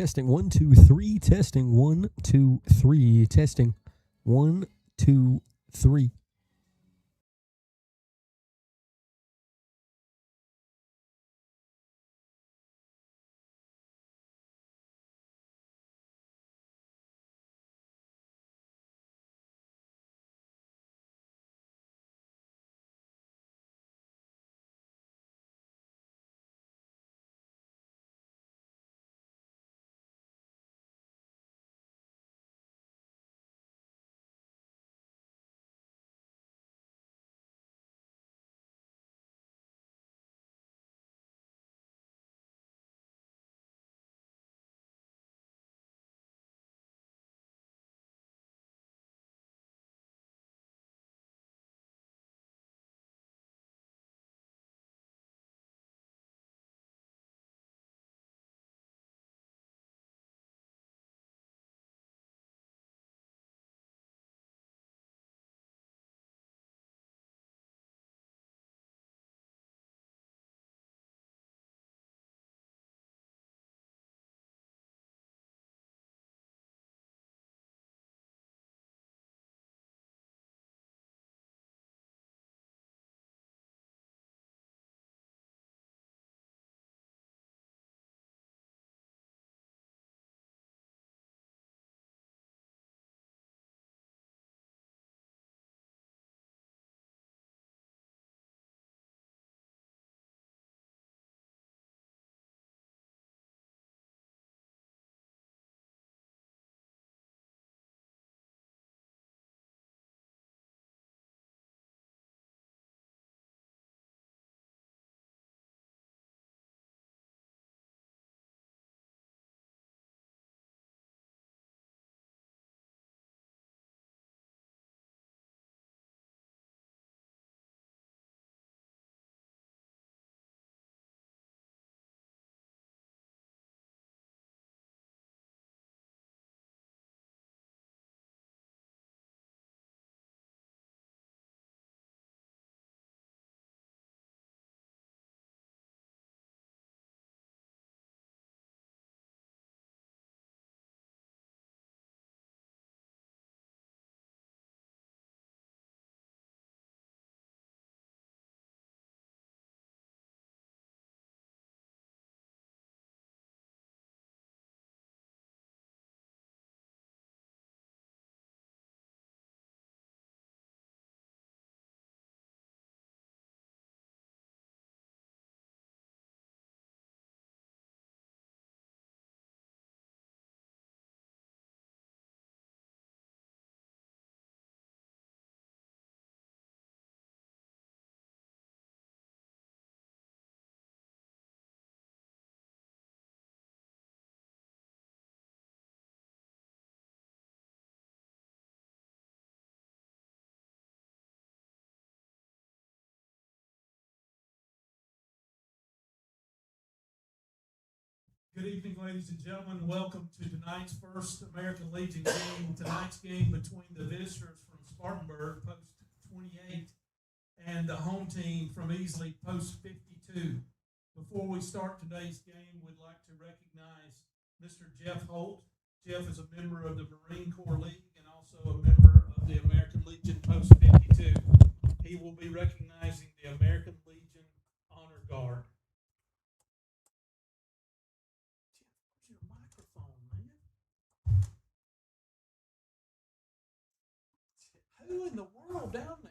Testing 1, 2, 3. Testing 1, 2, 3. Testing 1, 2, 3. Good evening, ladies and gentlemen. Welcome to tonight's first American Legion game. Tonight's game between the visitors from Spartanburg, Post 28, and the home team from Easley, Post 52. Before we start today's game, we'd like to recognize Mr. Jeff Holt. Jeff is a member of the Marine Corps League and also a member of the American Legion Post 52. He will be recognizing the American Legion Honor Guard. Jeff, where's your microphone, man? Who in the world down there?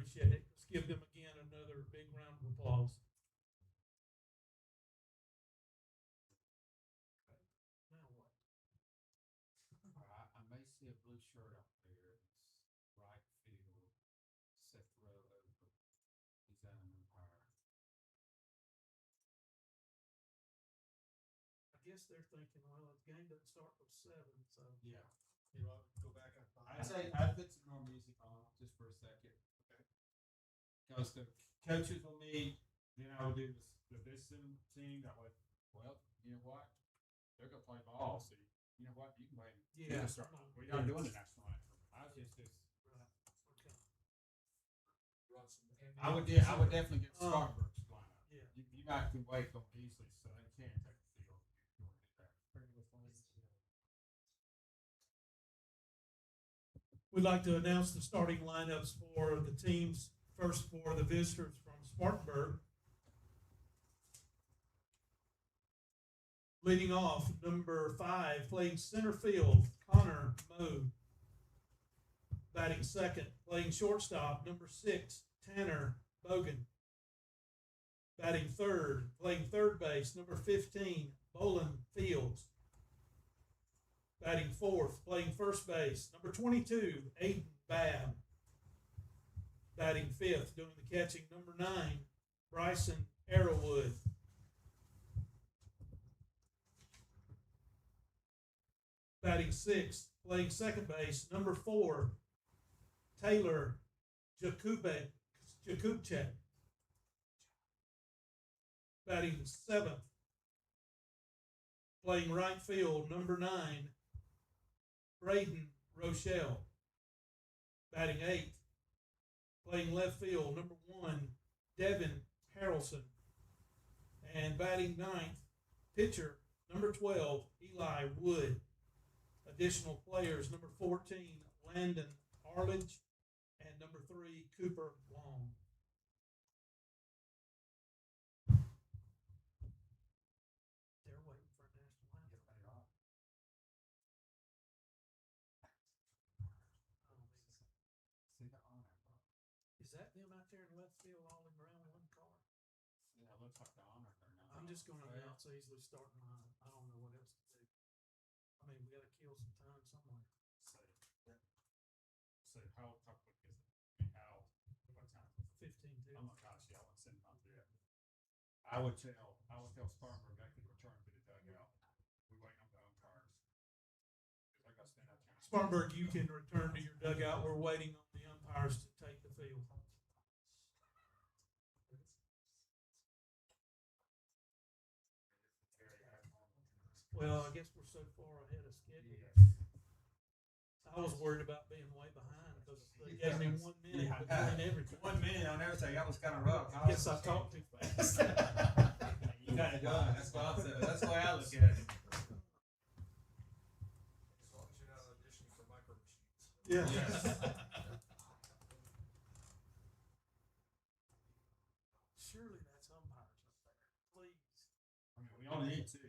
appreciate it. Let's give them again another big round of applause. Now what? I may see a blue shirt up there. It's right field, Seth Rowe over. He's at an umpire. I guess they're thinking, well, the game doesn't start till 7, so. Yeah. Go back and find. I'd say I'd put some more music on just for a second. Okay. Because the coaches will meet, then I will do this team that way. Well, you know what? They're gonna play ball, so you know what? You can wait. Yeah. We're not doing the national anthem. I was just Right. Okay. I would definitely get Spartanburg's lineup. Yeah. You might can wait on Easley, so they can take the field. If you want to do that. We'd like to announce the starting lineups for the teams. First for the visitors from Spartanburg. Leading off, number 5, playing center field, Connor Moe. Batting second, playing shortstop, number 6, Tanner Bogan. Batting third, playing third base, number 15, Bolin Fields. Batting fourth, playing first base, number 22, Aiden Babb. Batting fifth, doing the catching, number 9, Bryson Arrowwood. Batting sixth, playing second base, number 4, Taylor Jakubchek. Batting seventh, playing right field, number 9, Braden Rochelle. Batting eighth, playing left field, number 1, Devin Harrelson. And batting ninth, pitcher, number 12, Eli Wood. Additional players, number 14, Landon Arledge, and number 3, Cooper Long. They're waiting for a national anthem. See the honor. Is that them out there in left field all in round one car? Yeah, it looks like the honor there now. I'm just going to announce Easley starting line. I don't know what else to do. I mean, we got to kill some time somewhere. So how quick is it? How? What time? 15 Oh my gosh, yeah, I want to send them out there. I would tell Spartanburg I could return to the dugout. We waiting on the umpires. I got to stand out there. Spartanburg, you can return to your dugout. We're waiting on the umpires to take the field. Well, I guess we're so far ahead of schedule. I was worried about being way behind because they gave me 1 minute between everything. 1 minute on everything. That was kind of rough. I guess I talked too fast. You got it done. That's what I'm saying. That's the way I look at it. As long as you're not auditioning for micro machines. Yeah. Surely that's umpires up there. Please. I mean, we only need 2.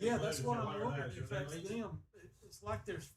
Yeah, that's what I'm wondering if that's them. It's like there's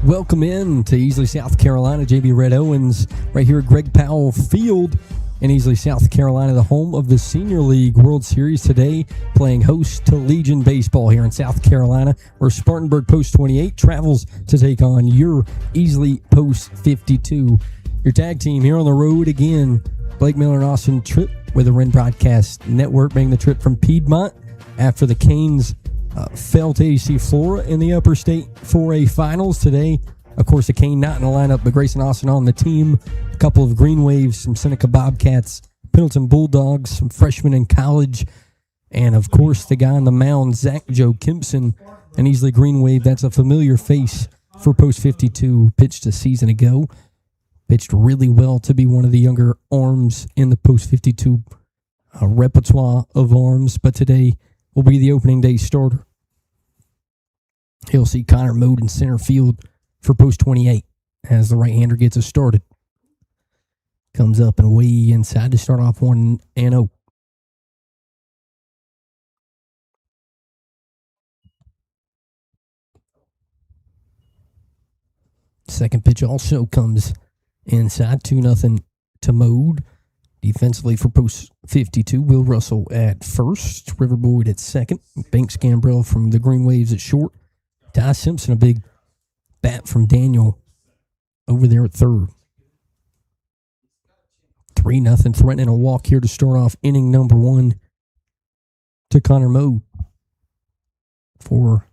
Welcome in to Easley, South Carolina. JB Red Owens right here at Greg Powell Field in Easley, South Carolina, the home of the Senior League World Series today, playing host to Legion Baseball here in South Carolina, where Spartanburg Post 28 travels to take on your Easley Post 52. Your tag team here on the road again, Blake Miller and Austin Tripp with the Wren Broadcast Network, making the trip from Piedmont after the Canes fell to AC Flora in the Upper State 4A Finals today. Of course, the Cane not in the lineup, but Grayson Austin on the team. A couple of Green Waves, some Seneca Bobcats, Pendleton Bulldogs, some freshmen in college, and of course the guy on the mound, Zach Joe Kempson, an Easley Green Wave. That's a familiar face for Post 52. Pitched a season ago. Pitched really well to be one of the younger arms in the Post 52 repertoire of arms, but today will be the opening day starter. He'll see Connor Mode in center field for Post 28 as the right-hander gets us started. Comes up and way inside to start off 1-0. Second pitch also comes inside, 2-0 to Mode. Defensively for Post 52, Will Russell at first, River Boyd at second, Banks Gambrell from the Green Waves at short, Ty Simpson, a big bat from Daniel over there at third. 3-0, threatening a walk here to start off inning number one to Connor Mode. For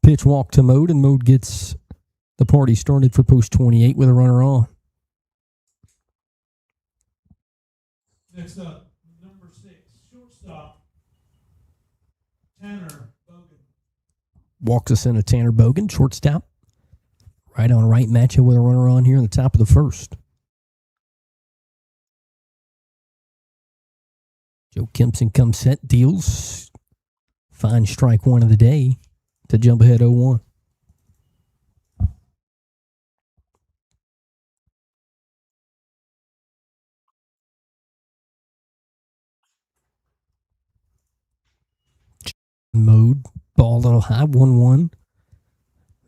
pitch walk to Mode, and Mode gets the party started for Post 28 with a runner on. Next up, number 6, shortstop, Tanner Bogan. Walks us into Tanner Bogan, shortstop. Right on right matchup with a runner on here in the top of the first. Joe Kempson comes set, deals. Fine strike one of the day to jump ahead 0-1. Mode, ball a little high, 1-1.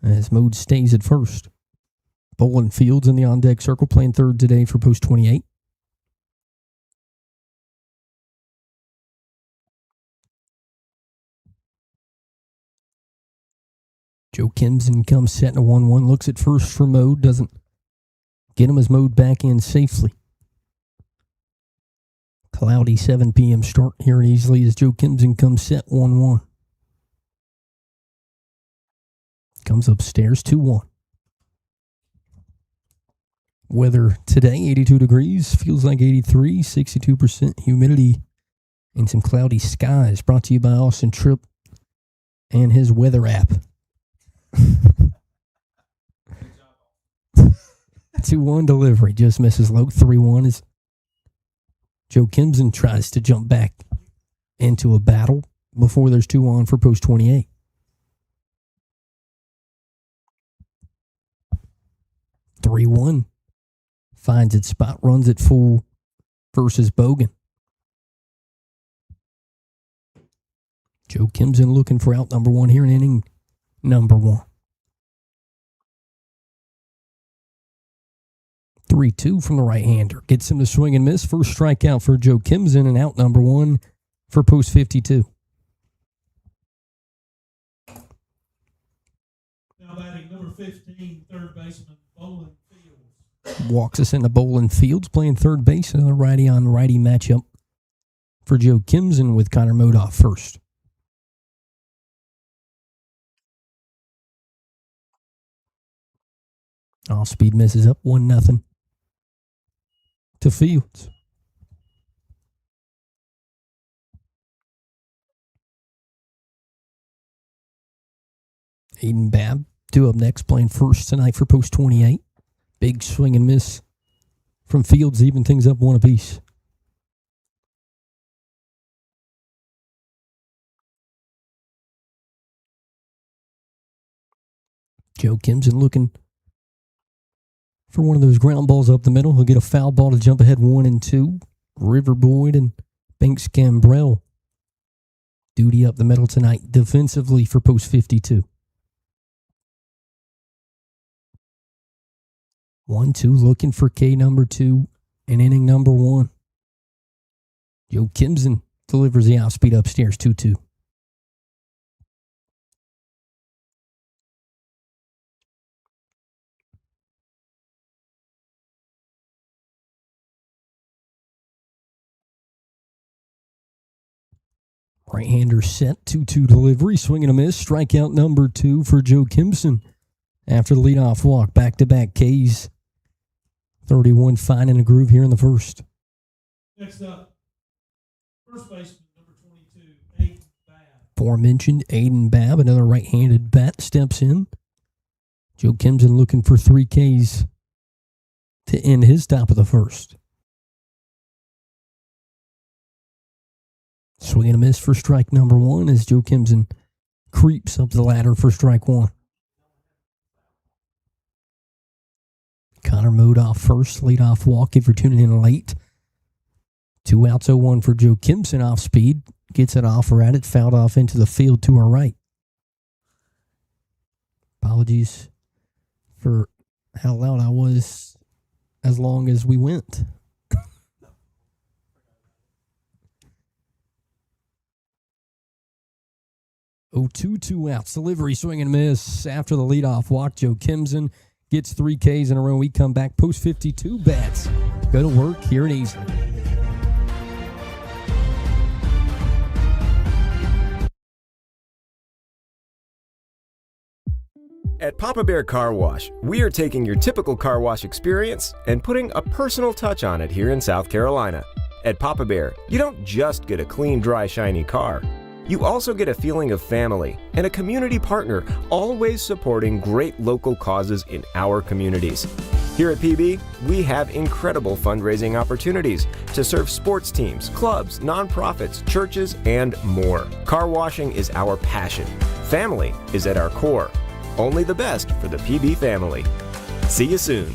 As Mode stays at first. Bolin Fields in the on-deck circle, playing third today for Post 28. Joe Kimson comes set in a 1-1, looks at first for Mode, doesn't get him as Mode back in safely. Cloudy 7 p.m. start here in Easley as Joe Kimson comes set 1-1. Comes upstairs 2-1. Weather today, 82 degrees, feels like 83, 62% humidity, and some cloudy skies. Brought to you by Austin Tripp and his weather app. 2-1 delivery, just misses low. 3-1 is Joe Kimson tries to jump back into a battle before there's 2 on for Post 28. (3-1) finds its spot, runs it full versus Bogan. Joe Kimson looking for out number one here in inning number 1. 3-2 from the right-hander. Gets him to swing and miss. First strikeout for Joe Kimson and out number 1 for Post 52. Now batting number 15, third baseman, Bolin Fields. Walks us into Bolin Fields, playing third base. Another righty-on-righty matchup for Joe Kimson with Connor Mode off first. Off speed misses up 1-0 to Fields. Aiden Babb, 2 up next, playing first tonight for Post 28. Big swing and miss from Fields, even things up 1 apiece. Joe Kimson looking for one of those ground balls up the middle. He'll get a foul ball to jump ahead 1-2. River Boyd and Banks Gambrell duty up the middle tonight defensively for Post 52. 1-2 looking for K number 2 in inning number 1. Joe Kimson delivers the off-speed upstairs, 2-2. Right-hander set, 2-2 delivery, swing and a miss. Strikeout number 2 for Joe Kimson. After the leadoff walk, back-to-back Ks. 31 fine in a groove here in the first. Next up, first baseman number 22, Aiden Babb. Aforementioned Aiden Babb, another right-handed bat, steps in. Joe Kimson looking for 3 Ks to end his top of the first. Swing and a miss for strike number 1 as Joe Kimson creeps up the ladder for strike 1. Connor Mode off first, leadoff walk if you're tuning in late. 2 outs, 0-1 for Joe Kimson off speed. Gets it off or at it, fouled off into the field to our right. Apologies for how loud I was as long as we went. 0-2, 2 outs. Delivery, swing and miss. After the leadoff walk, Joe Kimson gets 3 Ks in a row. We come back post 52 bats. Go to work here at Easley. At Papa Bear Car Wash, we are taking your typical car wash experience and putting a personal touch on it here in South Carolina. At Papa Bear, you don't just get a clean, dry, shiny car. You also get a feeling of family and a community partner, always supporting great local causes in our communities. Here at PB, we have incredible fundraising opportunities to serve sports teams, clubs, nonprofits, churches, and more. Car washing is our passion. Family is at our core. Only the best for the PB family. See you soon.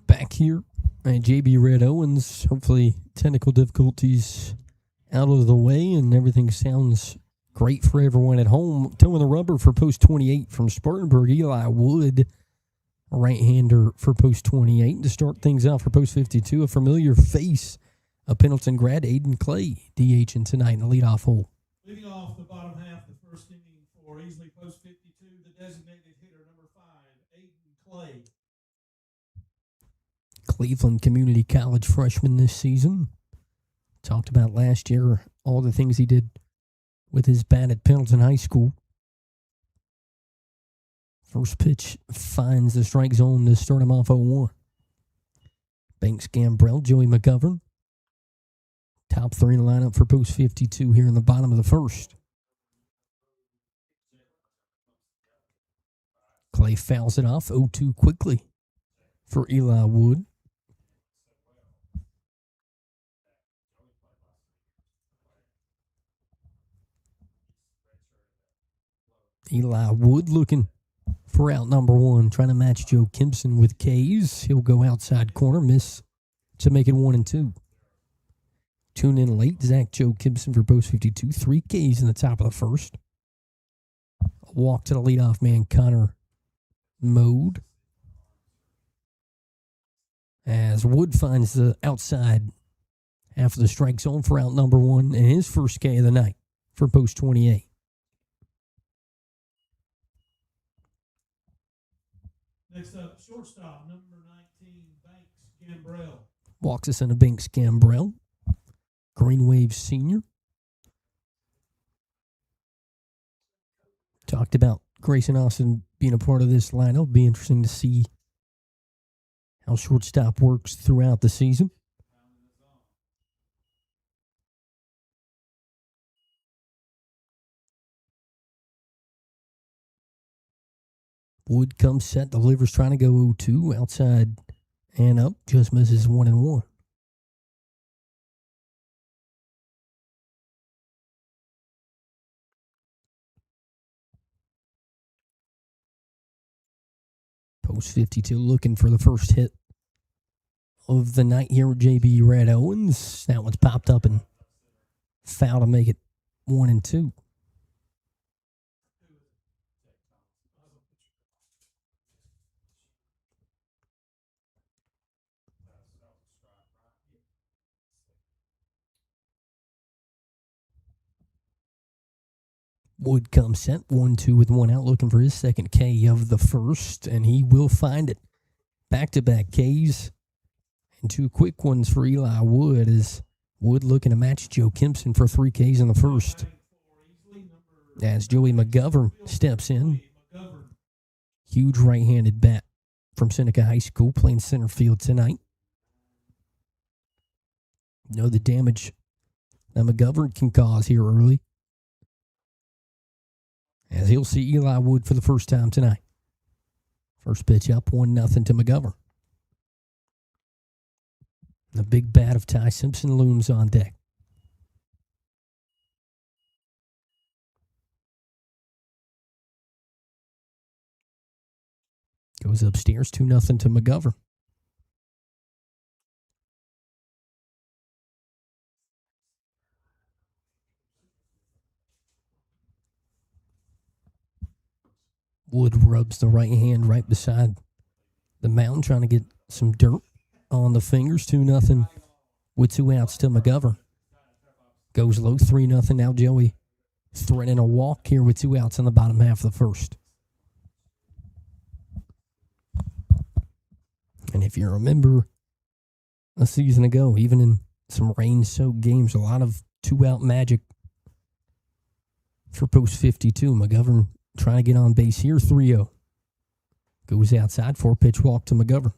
Back here at JB Red Owens. Hopefully technical difficulties out of the way and everything sounds great for everyone at home. Towing the rubber for post 28 from Spartanburg, Eli Wood, a right-hander for post 28. To start things out for post 52, a familiar face, a Pendleton grad, Aiden Clay, DHing tonight in the leadoff hole. Leading off the bottom half of the first inning for Easley Post 52, the designated hitter number 5, Aiden Clay. Cleveland Community College freshman this season. Talked about last year, all the things he did with his bat at Pendleton High School. First pitch finds the strike zone to start him off 0-1. Banks Gambrell, Joey McGovern. Top three in the lineup for Post 52 here in the bottom of the first. Clay fouls it off 0-2 quickly for Eli Wood. Eli Wood looking for out number one, trying to match Joe Kimpson with K's. He'll go outside corner, miss to make it 1-2. Tune in late, Zach Joe Kimpson for Post 52. 3 K's in the top of the first. A walk to the leadoff man, Connor Mode. As Wood finds the outside half of the strike zone for out number one and his first K of the night for Post 28. Next up, shortstop, number 19, Banks Gambrell. Walks us into Banks Gambrell, Green Wave senior. Talked about Grayson Austin being a part of this lineup. Be interesting to see how shortstop works throughout the season. Wood comes set, delivers, trying to go 0-2, outside and up, just misses 1-1. Post 52 looking for the first hit of the night here with JB Red Owens. That one's popped up and foul to make it 1-2. Wood comes set, 1-2 with one out, looking for his second K of the first, and he will find it. Back-to-back Ks and 2 quick ones for Eli Wood, as Wood looking to match Joe Kimpson for 3 Ks in the first. As Joey McGovern steps in. Huge right-handed bat from Seneca High School, playing center field tonight. Know the damage that McGovern can cause here early, as he'll see Eli Wood for the first time tonight. First pitch up, 1-0 to McGovern. The big bat of Ty Simpson looms on deck. Goes upstairs, 2-0 to McGovern. Wood rubs the right hand right beside the mound, trying to get some dirt on the fingers. 2-0 with 2 outs to McGovern. Goes low, 3-0. Now Joey threatening a walk here with 2 outs in the bottom half of the first. And if you remember a season ago, even in some rain-soaked games, a lot of 2-out magic for Post 52. McGovern trying to get on base here, 3-0. Goes outside, 4-pitch walk to McGovern.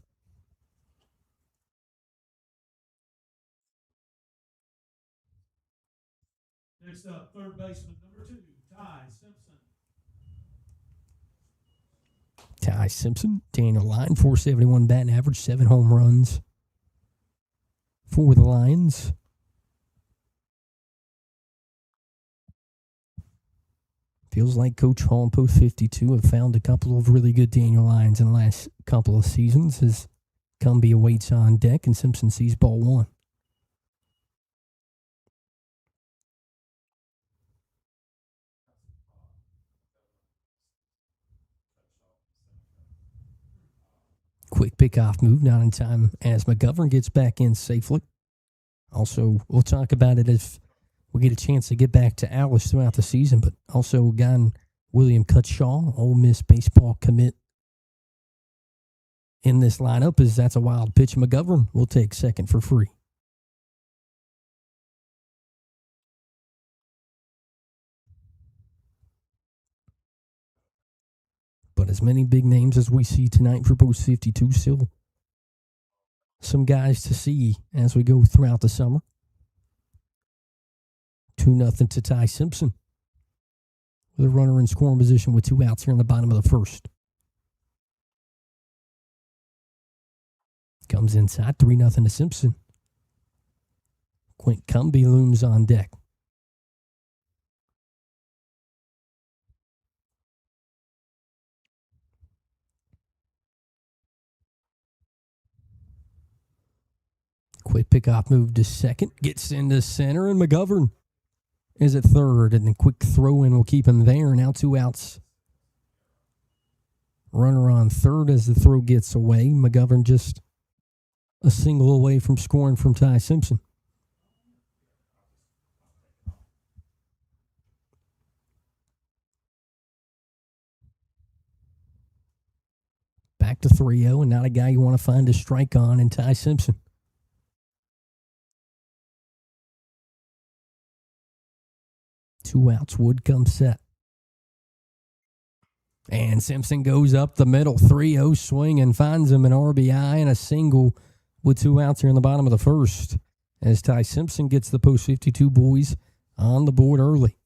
Next up, third baseman, number 2, Ty Simpson. Ty Simpson, Daniel Line, 471 batting average, 7 home runs for the Lions. Feels like Coach Hall and Post 52 have found a couple of really good Daniel Lines in the last couple of seasons, as Cumbia waits on deck and Simpson sees ball 1. Quick pickoff move, not in time as McGovern gets back in safely. Also, we'll talk about it if we get a chance to get back to Alice throughout the season, but also William Cutshaw, Ole Miss baseball commit, in this lineup is that's a wild pitch. McGovern will take second for free. But as many big names as we see tonight for Post 52, still some guys to see as we go throughout the summer. 2-0 to Ty Simpson with a runner in scoring position with 2 outs here in the bottom of the first. Comes inside, 3-0 to Simpson. Quint Cumbie looms on deck. Quick pickoff move to second. Gets into center, and McGovern is at third. And a quick throw in will keep him there. Now 2 outs. Runner on third as the throw gets away. McGovern just a single away from scoring from Ty Simpson. Back to 3-0, and not a guy you want to find a strike on in Ty Simpson. Two outs, Wood comes set. And Simpson goes up the middle, 3-0 swing, and finds him an RBI and a single with 2 outs here in the bottom of the first. As Ty Simpson gets the Post 52 boys on the board early.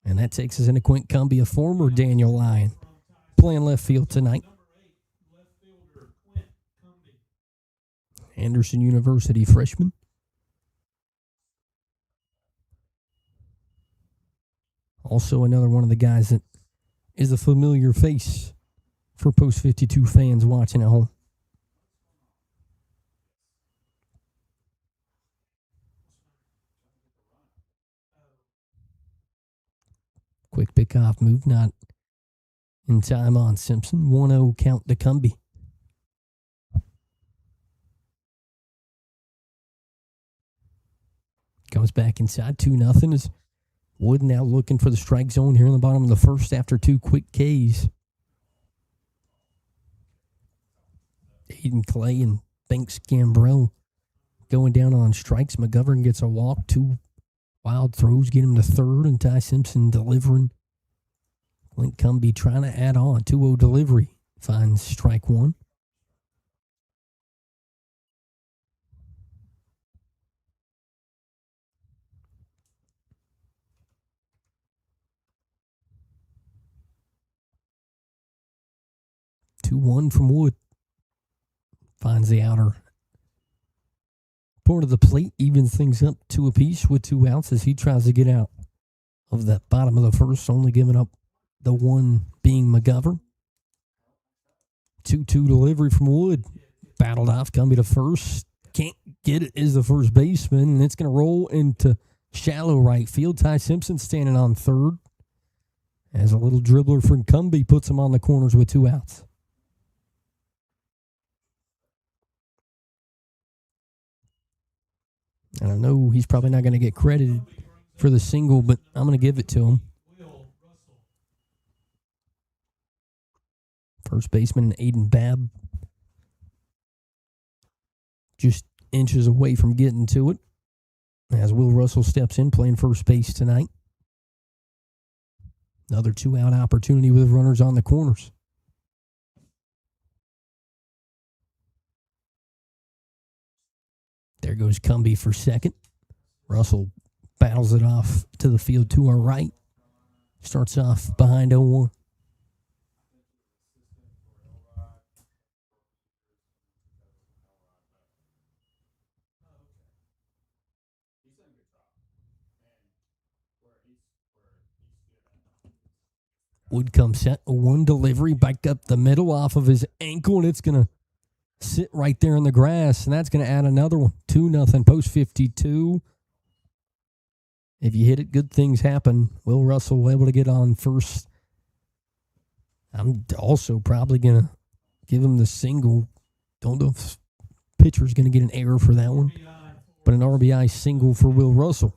And that takes us into Quint Cumbie, a former Daniel Lion, playing left field tonight. Anderson University freshman. Also another one of the guys that is a familiar face for Post 52 fans watching at home. Quick pickoff move, not in time on Simpson. 1-0 count to Cumbie. Comes back inside, 2-0 as Wood now looking for the strike zone here in the bottom of the first after 2 quick Ks. Aiden Clay and Banks Gambrell going down on strikes. McGovern gets a walk, 2 wild throws get him to third, and Ty Simpson delivering. Quint Cumbie trying to add on. 2-0 delivery. Finds strike 1. Two-one from Wood. Finds the outer part of the plate, evens things up 2 apiece with 2 outs as he tries to get out of that bottom of the first, only giving up the one being McGovern. 2-2 delivery from Wood. Battled off, Cumbie to first. Can't get it is the first baseman, and it's going to roll into shallow right field. Ty Simpson standing on third as a little dribbler from Cumbie puts him on the corners with 2 outs. And I know he's probably not going to get credited for the single, but I'm going to give it to him. First baseman Aiden Babb just inches away from getting to it as Will Russell steps in playing first base tonight. Another 2-out opportunity with runners on the corners. There goes Cumbie for second. Russell battles it off to the field to our right. Starts off behind 0-1. Wood comes set. A 1 delivery back up the middle off of his ankle, and it's going to sit right there in the grass, and that's going to add another one. 2-0 Post 52. If you hit it, good things happen. Will Russell able to get on first. I'm also probably going to give him the single. Don't know if pitcher's going to get an error for that one, but an RBI single for Will Russell.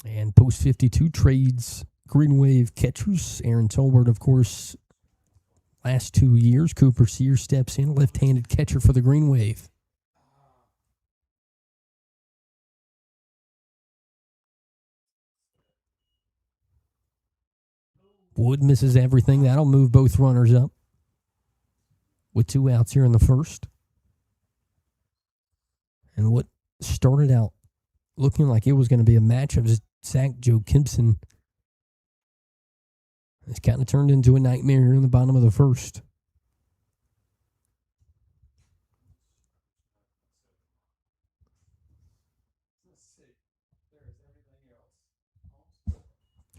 And post 52 trades Green Wave catchers. Aaron Tolbert, of course, last 2 years. Cooper Sears steps in, left-handed catcher for the Green Wave. Wood misses everything. That'll move both runners up with 2 outs here in the first. And what started out looking like it was going to be a match of Zach Joe Gibson, it's kind of turned into a nightmare here in the bottom of the first.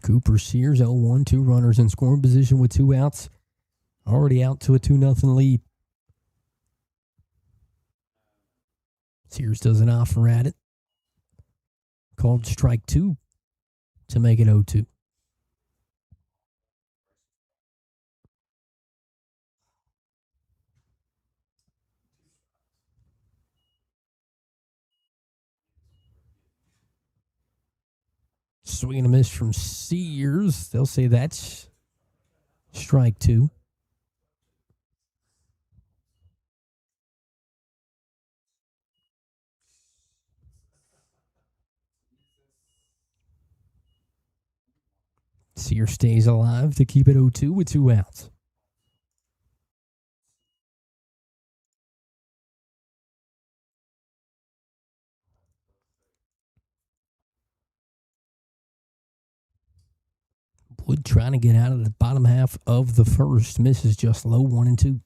Cooper Sears 0-1, 2 runners in scoring position with 2 outs. Already out to a 2-0 lead. Sears does an offer at it. Called strike 2 to make it 0-2. Swing and a miss from Sears. They'll say that's strike 2. Sears stays alive to keep it 0-2 with 2 outs. Wood trying to get out of the bottom half of the first. Misses just low, 1-2.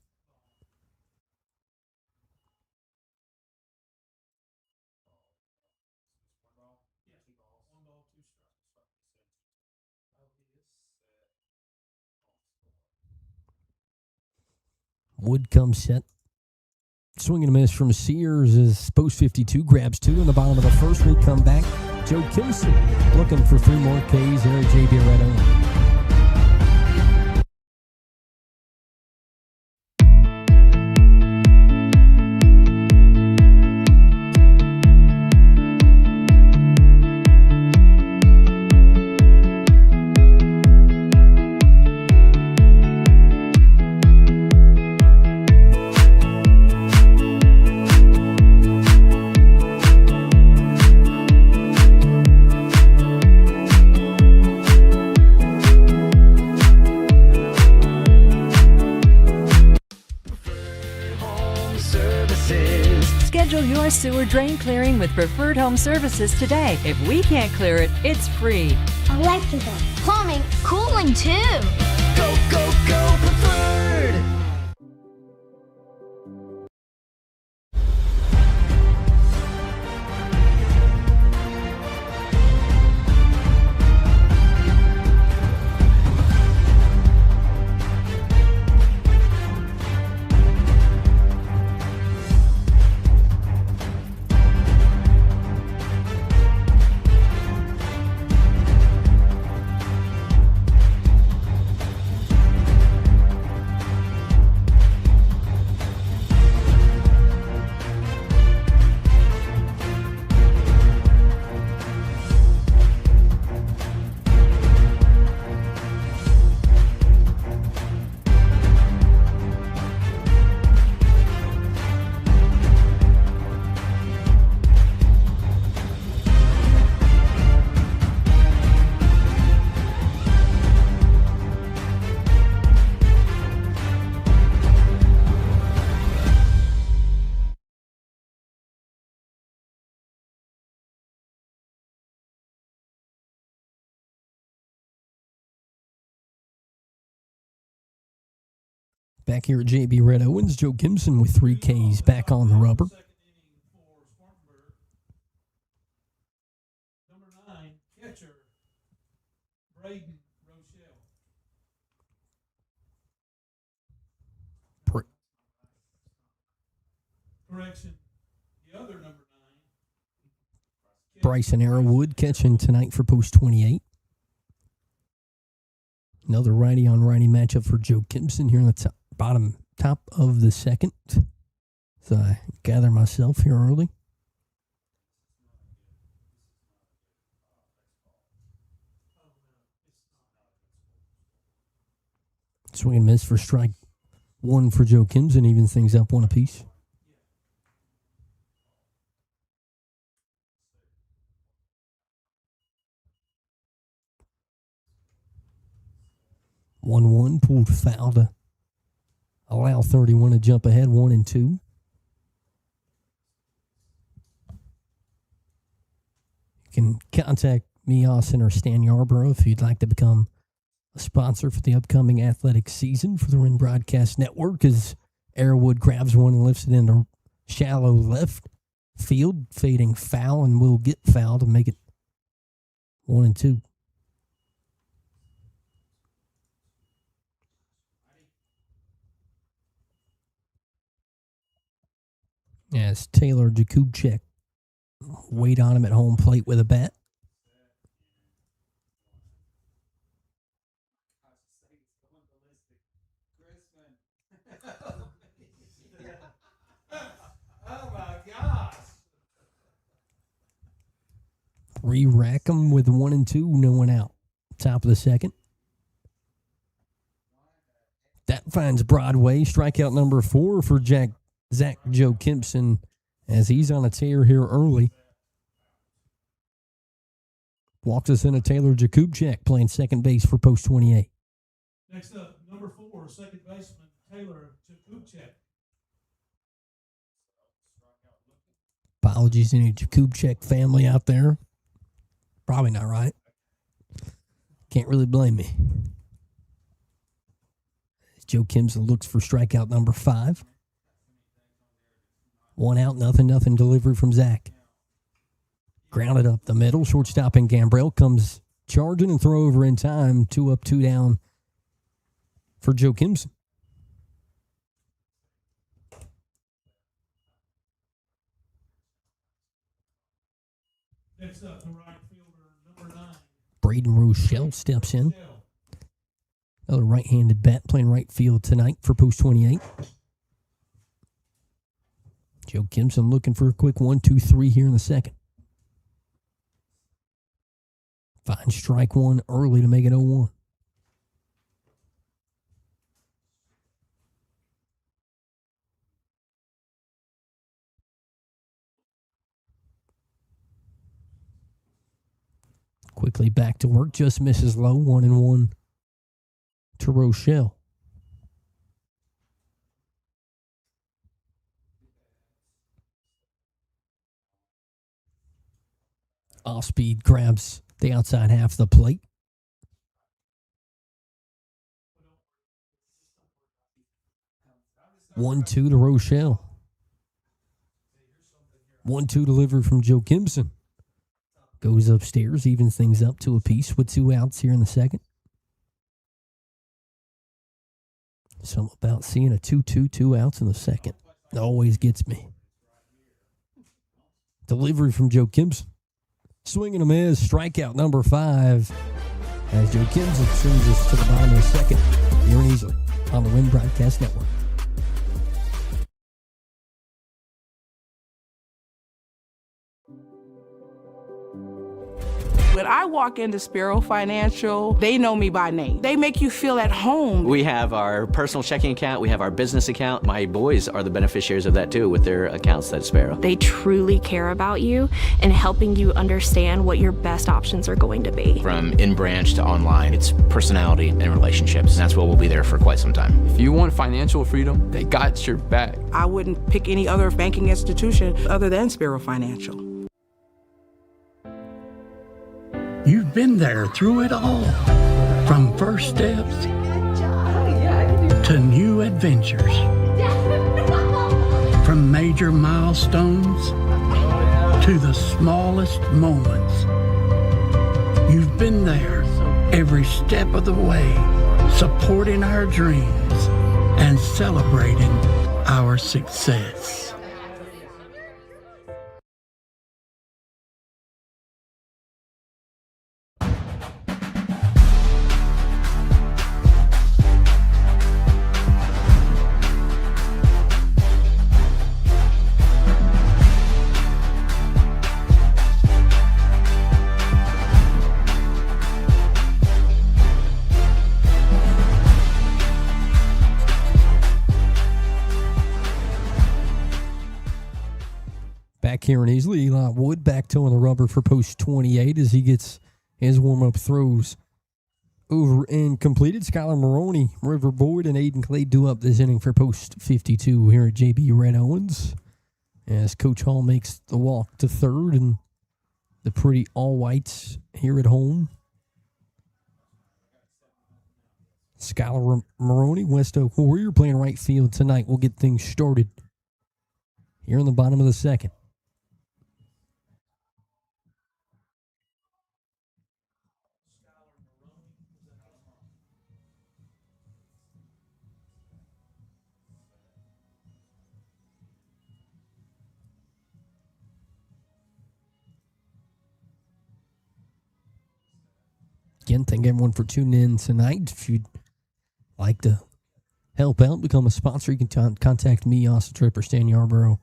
Wood comes set. Swing and a miss from Sears as post 52 grabs 2 in the bottom of the first. We come back. Joe Kimson looking for 3 more Ks there at JB Red Owen. Schedule your sewer drain clearing with Preferred Home Services today. If we can't clear it, it's free. Electrical, plumbing, cooling too. Go, go, go, Preferred! Back here at JB Red Owens, Joe Gibson with 3 Ks back on the rubber. Second inning for Spartanburg. Number 9, catcher, Braden Rochelle. Correction, the other number 9. Bryson Arrowwood catching tonight for post 28. Another righty on righty matchup for Joe Gibson here in the top of the second. So I gather myself here early. Swing and miss for strike one for Joe Kimson, evens things up one apiece. One pulled foul to allow 31 to jump ahead, 1-2. You can contact me, Austin, or Stan Yarborough if you'd like to become a sponsor for the upcoming athletic season for the Wren Broadcast Network, as Arrowwood grabs one and lifts it into shallow left field, fading foul, and will get foul to make it 1-2. As Taylor Jakubczyk wait on him at home plate with a bat. Oh my gosh. Re-rack him with 1-2, no one out. Top of the second. That finds Broadway. Strikeout number 4 for Zach Joe Kimpson, as he's on a tear here early. Walks us into Taylor Jakubczyk playing second base for post 28. Next up, number 4, second baseman Taylor Jakubczyk. Apologies to any Jakubczyk family out there. Probably not right. Can't really blame me. Joe Kimpson looks for strikeout number 5. 1 out, nothing delivery from Zach. Grounded up the middle. Shortstop and Gambrell comes charging and throw over in time. 2 up, 2 down for Joe Kimpson. Next up, the right fielder, number 9. Braden Rochelle steps in. Another right-handed bat playing right field tonight for post 28. Joe Kimpson looking for a quick 1-2-3 here in the second. Finds strike one early to make it 0-1. Quickly back to work, just misses low, 1-1 to Rochelle. Off speed grabs the outside half of the plate. One, 2 to Rochelle. 1-2 delivery from Joe Kimpson. Goes upstairs, evens things up to a piece with 2 outs here in the second. Something about seeing a 2-2, 2 outs in the second. It always gets me. Delivery from Joe Kimpson. Swinging a miss, strikeout number 5. As Joe Kimpson sends us to the bottom of the second here in Easley on the Wren Broadcast Network. When I walk into Sparrow Financial, they know me by name. They make you feel at home. We have our personal checking account. We have our business account. My boys are the beneficiaries of that too with their accounts at Sparrow. They truly care about you and helping you understand what your best options are going to be. From in-branch to online, it's personality and relationships. And that's what we'll be there for quite some time. If you want financial freedom, they got your back. I wouldn't pick any other banking institution other than Sparrow Financial. You've been there through it all, from first steps to new adventures, from major milestones to the smallest moments. You've been there every step of the way, supporting our dreams and celebrating our success. back here in Easley. Eli Wood back toeing the rubber for post 28 as he gets his warm-up throws over and completed. Skylar Maroney, River Boyd, and Aiden Clay do up this inning for post 52 here at JB Red Owens as Coach Hall makes the walk to third, and the pretty all-whites here at home. Skylar Maroney, West Oak Warrior, playing right field tonight. We'll get things started here in the bottom of the second. Again, thank everyone for tuning in tonight. If you'd like to help out, become a sponsor, you can contact me, Austin Tripp, or Stan Yarborough.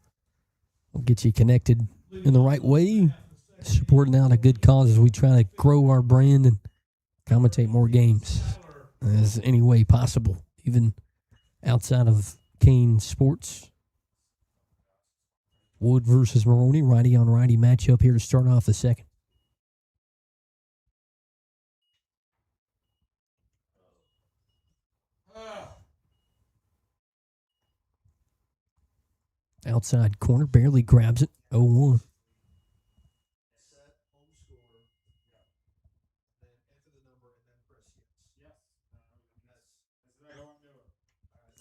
We'll get you connected in the right way, supporting out a good cause as we try to grow our brand and commentate more games as any way possible, even outside of Kane sports. Wood versus Maroney, righty on righty matchup here to start off the second. Outside corner, barely grabs it, 0-1.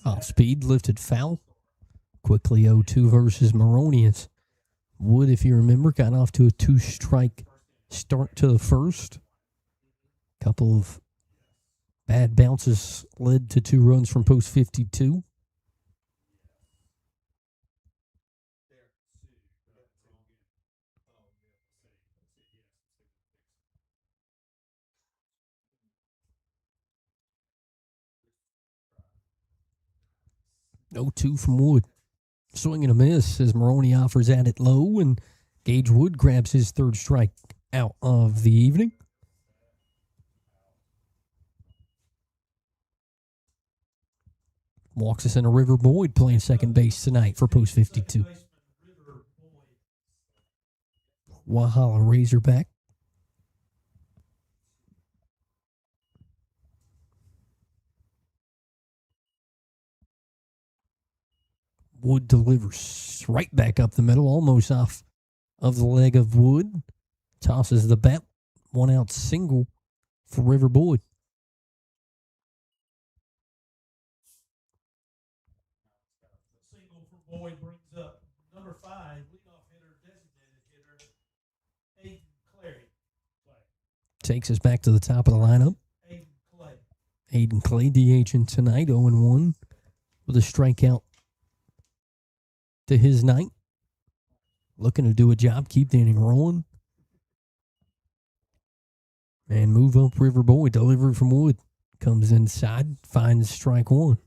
Off speed, lifted foul. Quickly 0-2 versus Maroney. Wood, if you remember, got off to a 2-strike start to the first. Couple of bad bounces led to 2 runs from post 52. No 2 from Wood. Swing and a miss as Maroney offers at it low, and Gage Wood grabs his 3rd strike out of the evening. Walks us into River Boyd playing second base tonight for post 52. Wahala Razorback. Wood delivers right back up the middle, almost off of the leg of Wood. Tosses the bat. 1-out single for River Boyd. Single for Boyd brings up number 5, leadoff hitter, designated hitter, Aiden Clary. Takes us back to the top of the lineup. Aiden Clay DHing tonight, 0-1 with a strikeout to his night. Looking to do a job, keep the inning rolling. And move up River Boyd. Delivery from Wood. Comes inside, finds strike 1.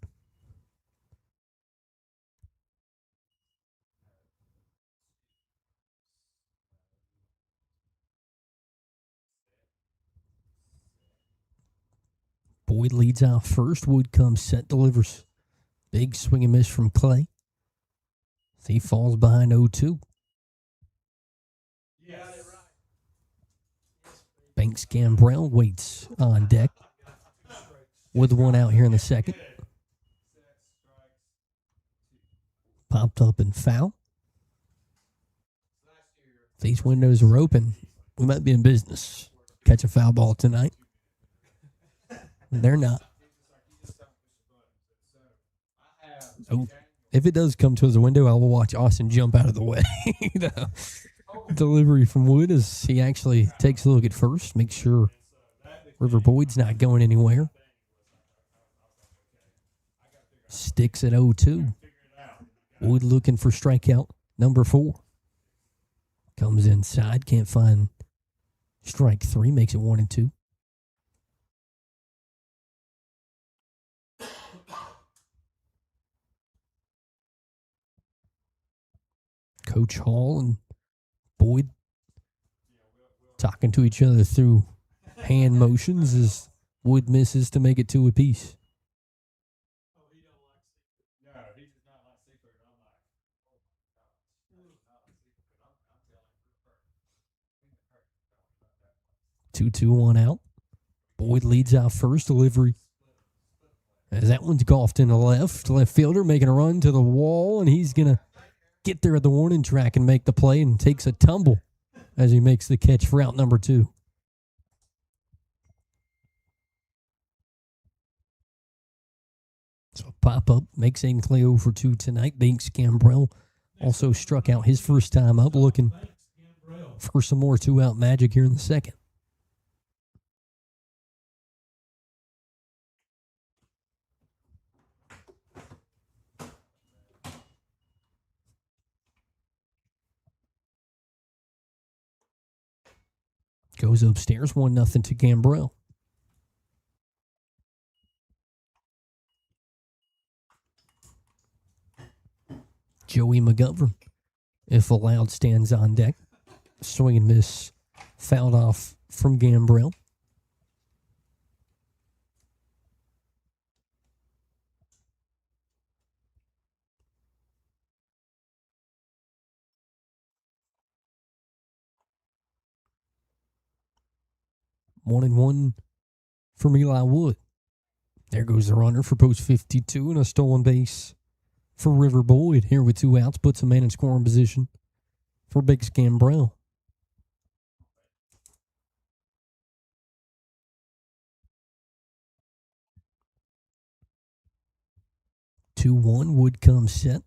Boyd leads out first. Wood comes set, delivers. Big swing and miss from Clay. He falls behind 0-2. Banks Gambrell waits on deck with 1 out here in the second. Popped up and foul. These windows are open. We might be in business. Catch a foul ball tonight. They're not. Oh, if it does come to the window, I will watch Austin jump out of the way. Delivery from Wood as he actually takes a look at first, makes sure River Boyd's not going anywhere. Sticks at 0-2. Wood looking for strikeout number 4. Comes inside, can't find strike 3, makes it 1-2. Coach Hall and Boyd talking to each other through hand motions as Wood misses to make it 2 apiece. 2-2, 1 out. Boyd leads out first. Delivery. As that one's golfed in the left. Left fielder making a run to the wall, and he's going to get there at the warning track and make the play, and takes a tumble as he makes the catch for out number 2. So pop-up makes Ainsley 0 for 2 tonight. Banks Gambrell also struck out his first time up, looking for some more 2-out magic here in the second. Goes upstairs, 1-0 to Gambrell. Joey McGovern, if allowed, stands on deck. Swing and miss, fouled off from Gambrell. One and one from Eli Wood. There goes the runner for post 52 and a stolen base for River Boyd. Here with 2 outs, puts a man in scoring position for Big Gambrell. Wood comes set.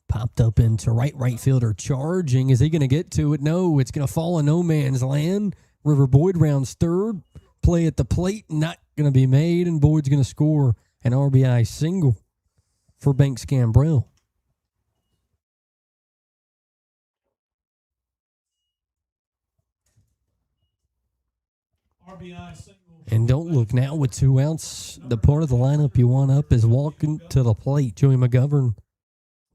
Popped up into right fielder charging. Is he going to get to it? No, it's going to fall in no man's land. River Boyd rounds third. Play at the plate, not going to be made, and Boyd's going to score an RBI single for Banks Gambrell. RBI single. And don't look now with 2 outs. The part of the lineup you want up is walking to the plate. Joey McGovern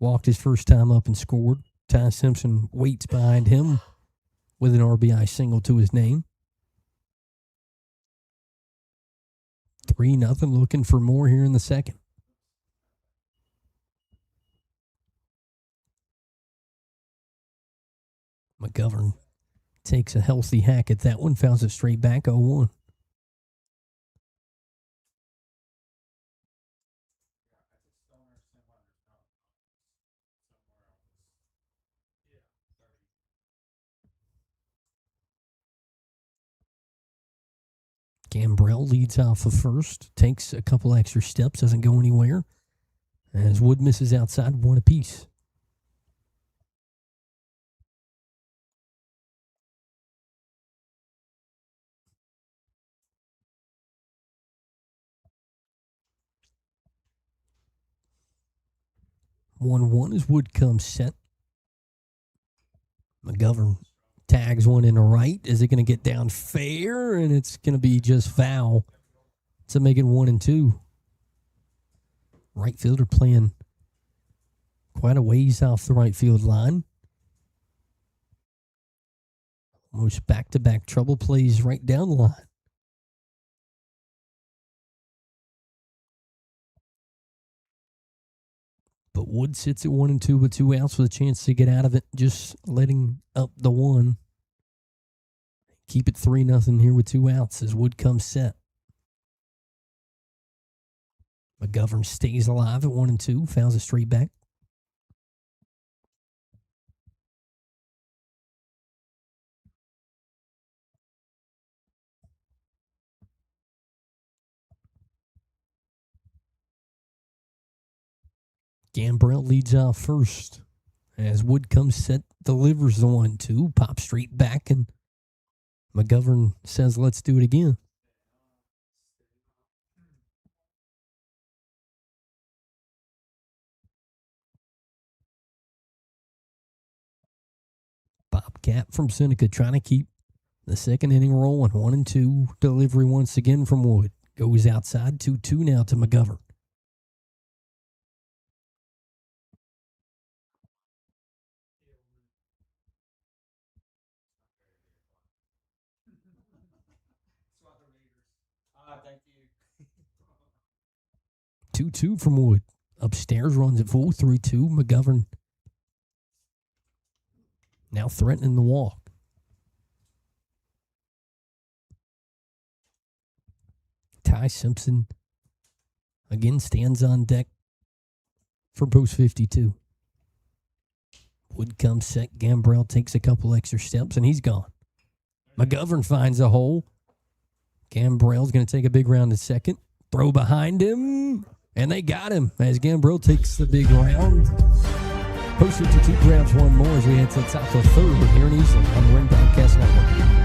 walked his first time up and scored. Ty Simpson waits behind him with an RBI single to his name. 3-0, looking for more here in the second. McGovern takes a healthy hack at that one, fouls it straight back, 0-1. Gambrell leads off of first, takes a couple extra steps, doesn't go anywhere, as Wood misses outside, 1 apiece. One as Wood comes set. McGovern tags one in the right. Is it going to get down fair? And it's going to be just foul to make it 1-2. Right fielder playing quite a ways off the right field line. Almost back-to-back trouble plays right down the line. But Wood sits at 1-2 with 2 outs with a chance to get out of it, just letting up the one. Keep it 3-0 here with 2 outs as Wood comes set. McGovern stays alive at 1-2, fouls it straight back. Gambrell leads off first as Wood comes set, delivers the 1-2, pops straight back, and McGovern says, let's do it again. Bobcat from Seneca trying to keep the second inning rolling. 1-2, delivery once again from Wood. Goes outside, 2-2 now to McGovern. Thank you. 2-2 from Wood. Upstairs runs at full, 3-2. McGovern now threatening the walk. Ty Simpson again stands on deck for post 52. Wood comes set. Gambrell takes a couple extra steps, and he's gone. McGovern finds a hole. Gambrell's going to take a big round at second. Throw behind him, and they got him as Gambrell takes the big round. Post 52 grabs one more as we head to the top of the third here in Easley on the Wren Broadcast Network.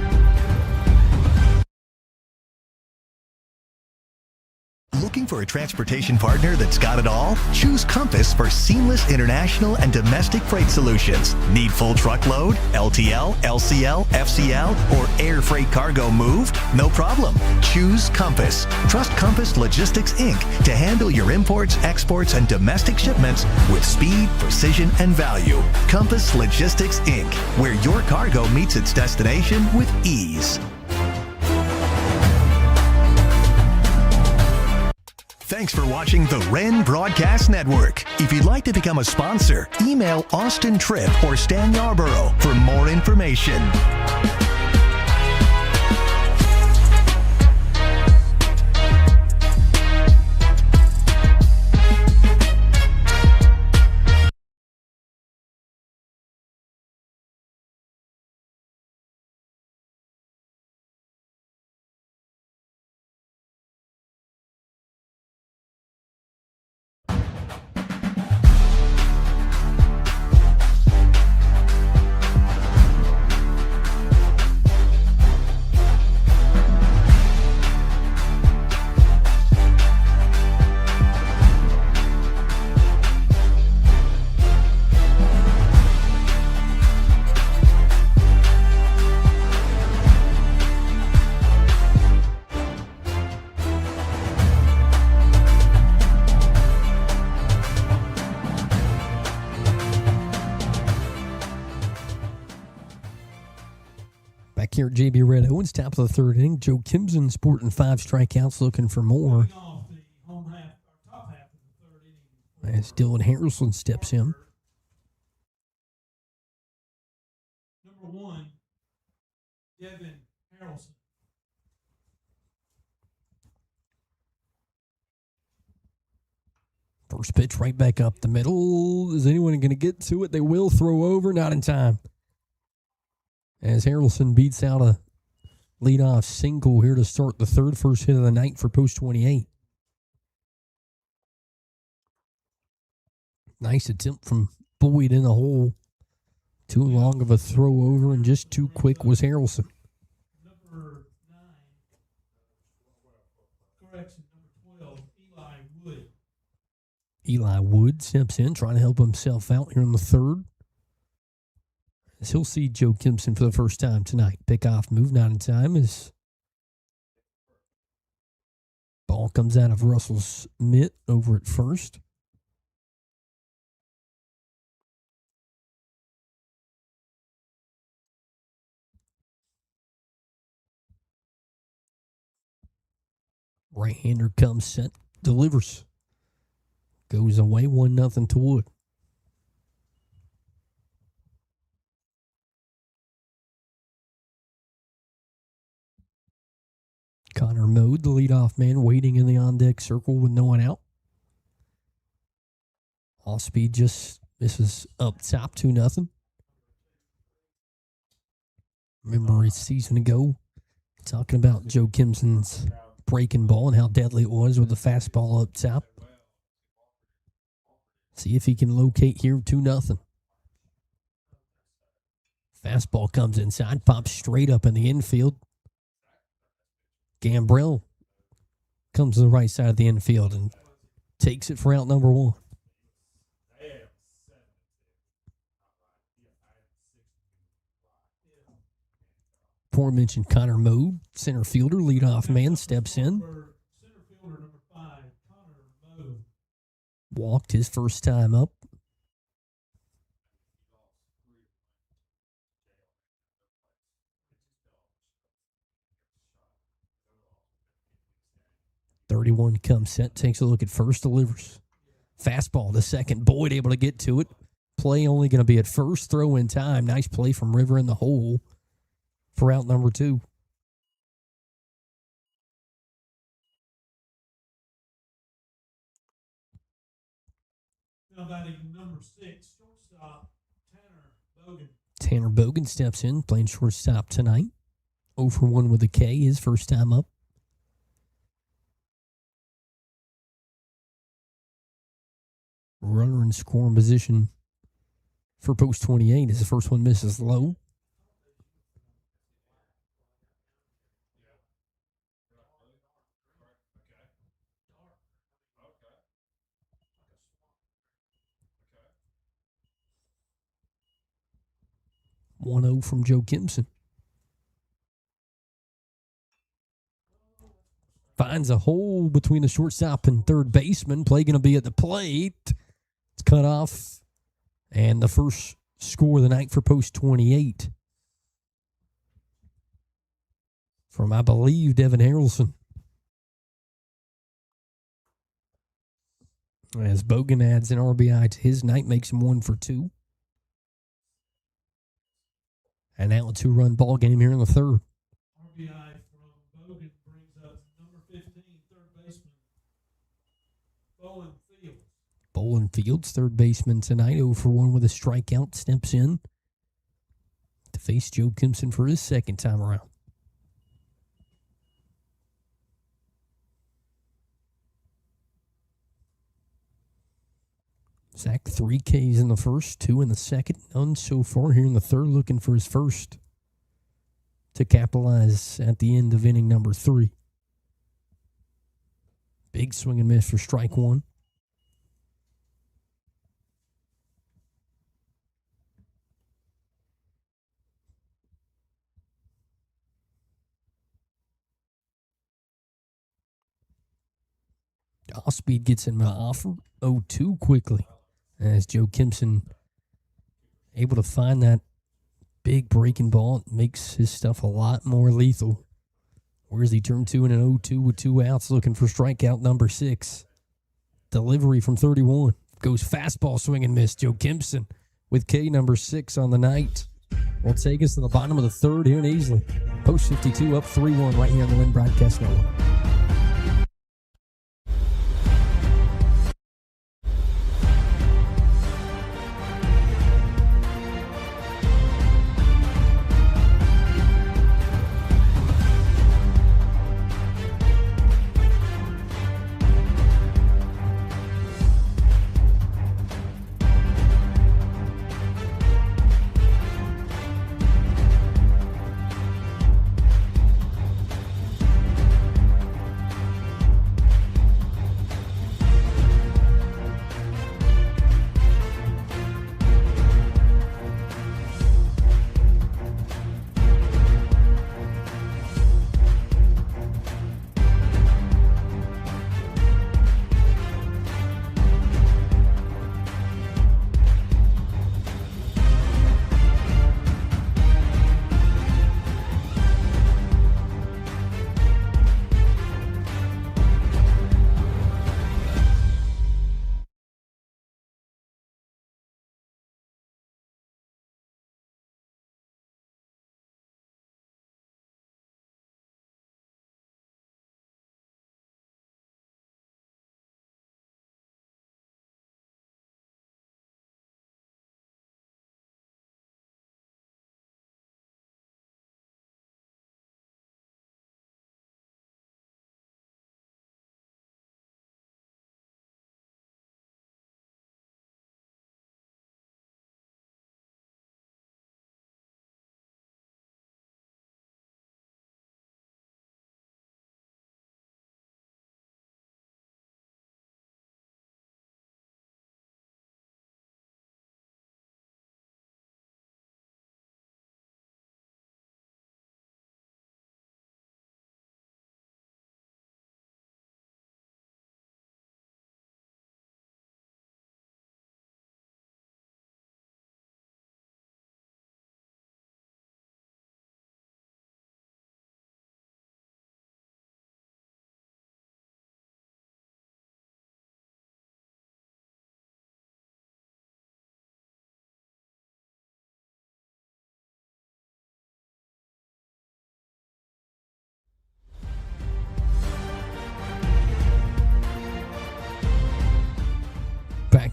Looking for a transportation partner that's got it all? Choose Compass for seamless international and domestic freight solutions. Need full truckload, LTL, LCL, FCL, or air freight cargo moved? No problem. Choose Compass. Trust Compass Logistics, Inc. to handle your imports, exports, and domestic shipments with speed, precision, and value. Compass Logistics, Inc., where your cargo meets its destination with ease. Thanks for watching the Wren Broadcast Network. If you'd like to become a sponsor, email Austin Tripp or Stan Yarborough for more information. Back here at JB Red Owens, top of the third inning. Joe Kimson sporting 5 strikeouts, looking for more. As Dylan Harrelson steps in. Number 1, Devin Harrelson. First pitch right back up the middle. Is anyone going to get to it? They will throw over, not in time. As Harrelson beats out a leadoff single here to start the third, first hit of the night for post 28. Nice attempt from Boyd in the hole. Too long of a throw over and just too quick was Harrelson. Number 9, correction, number 12, Eli Wood. Eli Wood steps in, trying to help himself out here in the third. As he'll see Joe Kimson for the first time tonight. Pickoff move, not in time, as ball comes out of Russell's mitt over at first. Right-hander comes set, delivers. Goes away, 1-0 to Wood. Connor Mode, the leadoff man, waiting in the on-deck circle with no one out. Off speed just misses up top, 2-0. Remember a season ago, talking about Joe Kimson's breaking ball and how deadly it was with the fastball up top. See if he can locate here, 2-0. Fastball comes inside, pops straight up in the infield. Gambrell comes to the right side of the infield and takes it for out number 1. Aforementioned Connor Mode, center fielder, leadoff man, steps in. Center fielder, number 5, Connor Mode. Walked his first time up. .31 comes set, takes a look at first, delivers. Fastball to second. Boyd able to get to it. Play only going to be at first. Throw in time. Nice play from River in the hole for out number 2. Now batting number 6, shortstop, Tanner Bogan. Tanner Bogan steps in, playing shortstop tonight. 0 for 1 with a K, his first time up. Runner in scoring position for post 28 as the first one misses low. One 0 from Joe Kimson. Finds a hole between the shortstop and third baseman. Play going to be at the plate. It's cut off. And the first score of the night for post 28 from, I believe, Devin Harrelson. As Bogan adds an RBI to his night, makes him 1 for 2. And now a 2-run ball game here in the third. RBI from Bogan brings up number 15, third baseman, Bolin Fields. Bolin Fields, third baseman tonight, 0 for 1 with a strikeout, steps in to face Joe Kimson for his second time around. Zach, 3 Ks in the first, 2 in the second, none so far here in the third, looking for his first to capitalize at the end of inning number 3. Big swing and miss for strike 1. Off-speed gets him an offer, 0-2 quickly. As Joe Kimson able to find that big breaking ball, it makes his stuff a lot more lethal. Where's he turned 2 in an 0-2 with 2 outs, looking for strikeout number 6. Delivery from 31. Goes fastball, swing and miss. Joe Kimson with K number 6 on the night. Will take us to the bottom of the third here in Easley. Post 52 up 3-1 right here on the Wren Broadcast Network.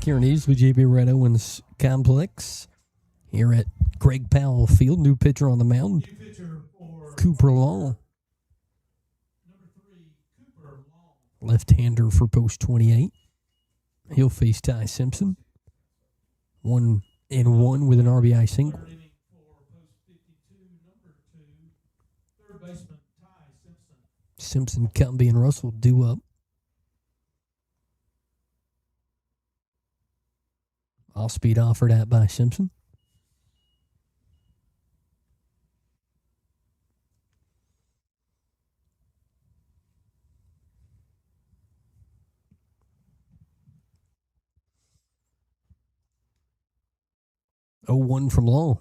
here in Easley, JB Red Owens Complex. Here at Greg Powell Field, new pitcher on the mound, Cooper Long. Left-hander for post 28. He'll face Ty Simpson. 1-1 with an RBI single. Simpson, Cumbie, and Russell due up. Off-speed offered at by Simpson. Oh, 1 from Long.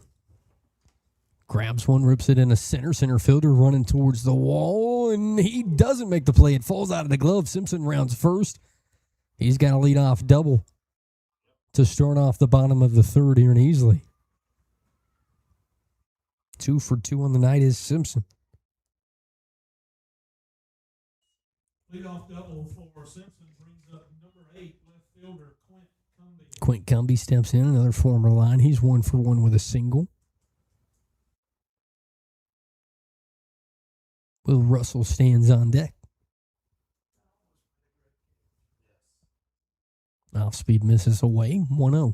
Grabs one, rips it in a center fielder running towards the wall, and he doesn't make the play. It falls out of the glove. Simpson rounds first. He's got a lead-off double to start off the bottom of the third here in Easley. 2 for 2 on the night is Simpson. Lead-off double for Simpson brings up number 8 left fielder Quint Cumbie steps in, another former line. He's 1 for 1 with a single. Will Russell stands on deck. Off-speed misses away, 1-0.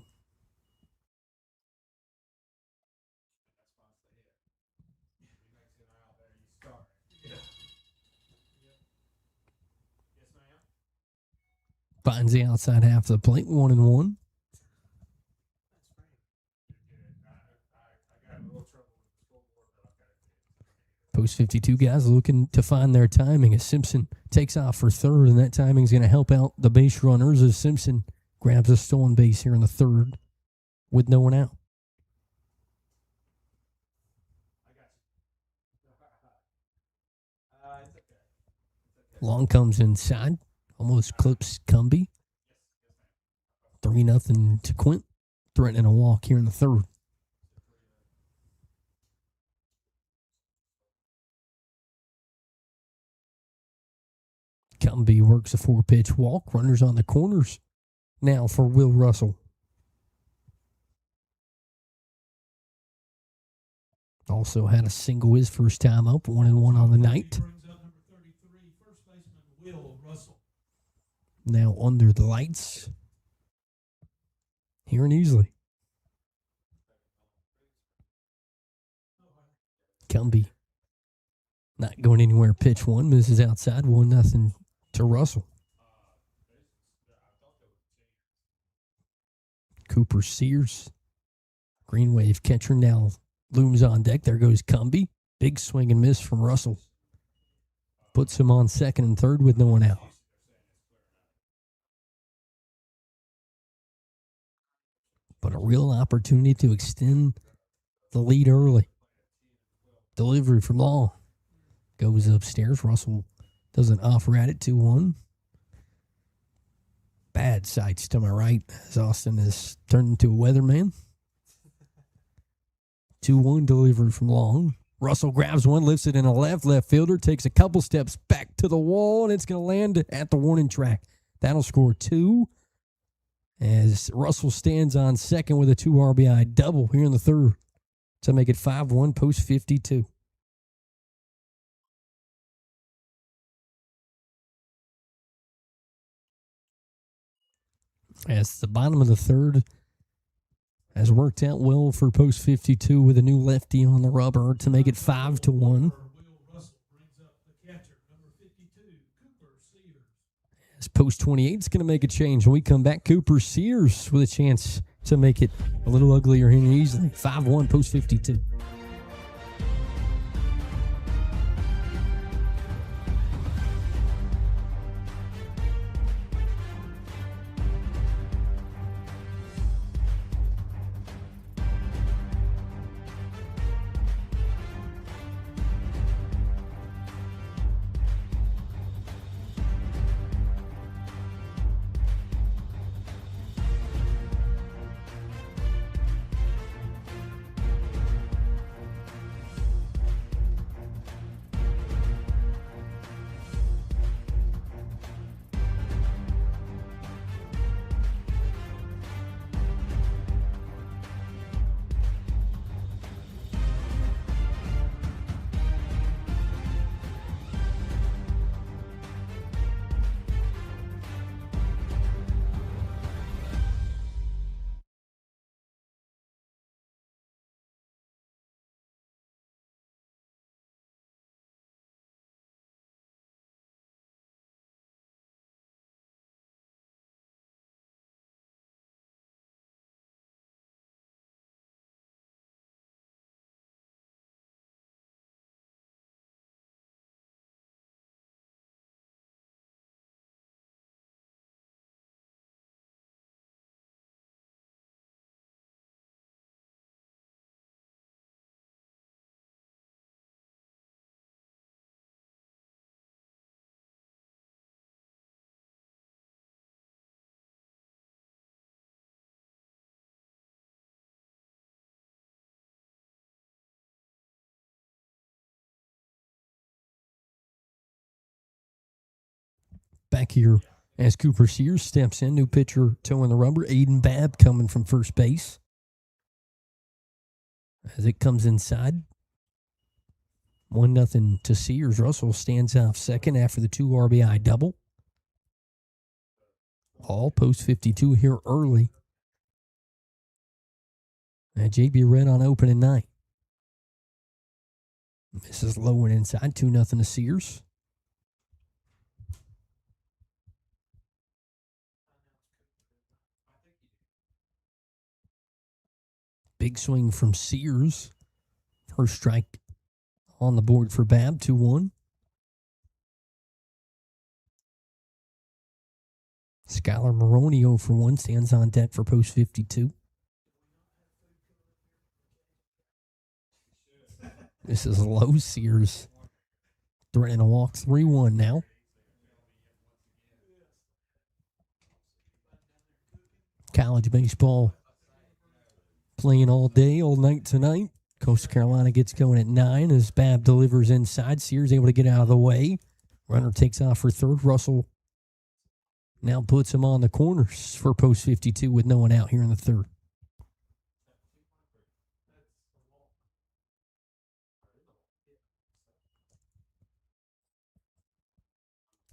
Finds the outside half of the plate, 1-1. Post 52 guys looking to find their timing as Simpson takes off for third, and that timing is going to help out the base runners as Simpson grabs a stolen base here in the third with no one out. Long comes inside, almost clips Cumbie. 3-0 to Quint, threatening a walk here in the third. Cumbie works a 4-pitch walk. Runners on the corners now for Will Russell. Also had a single his first time up, 1-1 on the night. Now under the lights here in Easley. Cumbie not going anywhere. Pitch 1, misses outside, 1-0 to Russell. Cooper Sears, Green Wave catcher, now looms on deck. There goes Cumbie. Big swing and miss from Russell. Puts him on second and third with no one out. But a real opportunity to extend the lead early. Delivery from Law. Goes upstairs. Russell doesn't offer at it, 2-1. Bad sights to my right as Austin has turned into a weatherman. 2-1 delivery from Long. Russell grabs one, lifts it in a left fielder, takes a couple steps back to the wall, and it's going to land at the warning track. That'll score 2 as Russell stands on second with a 2 RBI double here in the third to make it 5-1 post 52. As the bottom of the third has worked out well for post 52 with a new lefty on the rubber to make it 5-1. As post 28 is going to make a change. When we come back, Cooper Sears with a chance to make it a little uglier here easily. 5-1 post 52. back here as Cooper Sears steps in. New pitcher toeing the rubber. Aiden Babb coming from first base. As it comes inside. 1-0 to Sears. Russell stands off second after the 2 RBI double. All post 52 here early. And JB Red on opening night. This is low and inside. 2-0 to Sears. Big swing from Sears. First strike on the board for Babb. 2-1. Skylar Maroney 0 for 1 stands on deck for post 52. This is low. Sears threatening a walk. 3-1 now. College baseball playing all day, all night tonight. Coastal Carolina gets going at 9 as Babb delivers inside. Sears able to get out of the way. Runner takes off for third. Russell now puts him on the corners for post 52 with no one out here in the third.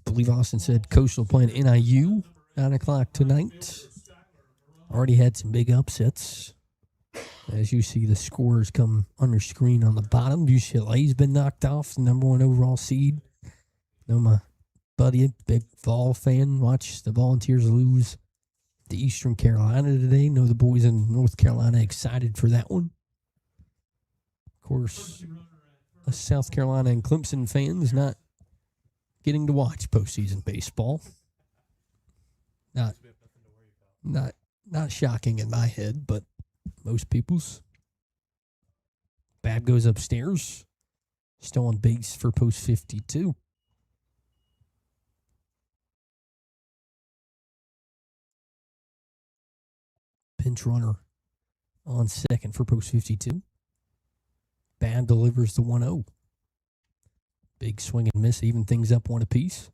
I believe Austin said Coastal playing NIU 9 o'clock tonight. Already had some big upsets. As you see the scores come under screen on the bottom. UCLA's been knocked off, the number 1 overall seed. Know my buddy, a big Vol fan, watched the Volunteers lose to Eastern Carolina today. Know the boys in North Carolina excited for that one. Of course, us South Carolina and Clemson fans not getting to watch postseason baseball. Not shocking in my head, but most people's. Babb goes upstairs. Still on base for post 52. Pinch runner on second for post 52. Babb delivers the 1-0. Big swing and miss, even things up 1 apiece.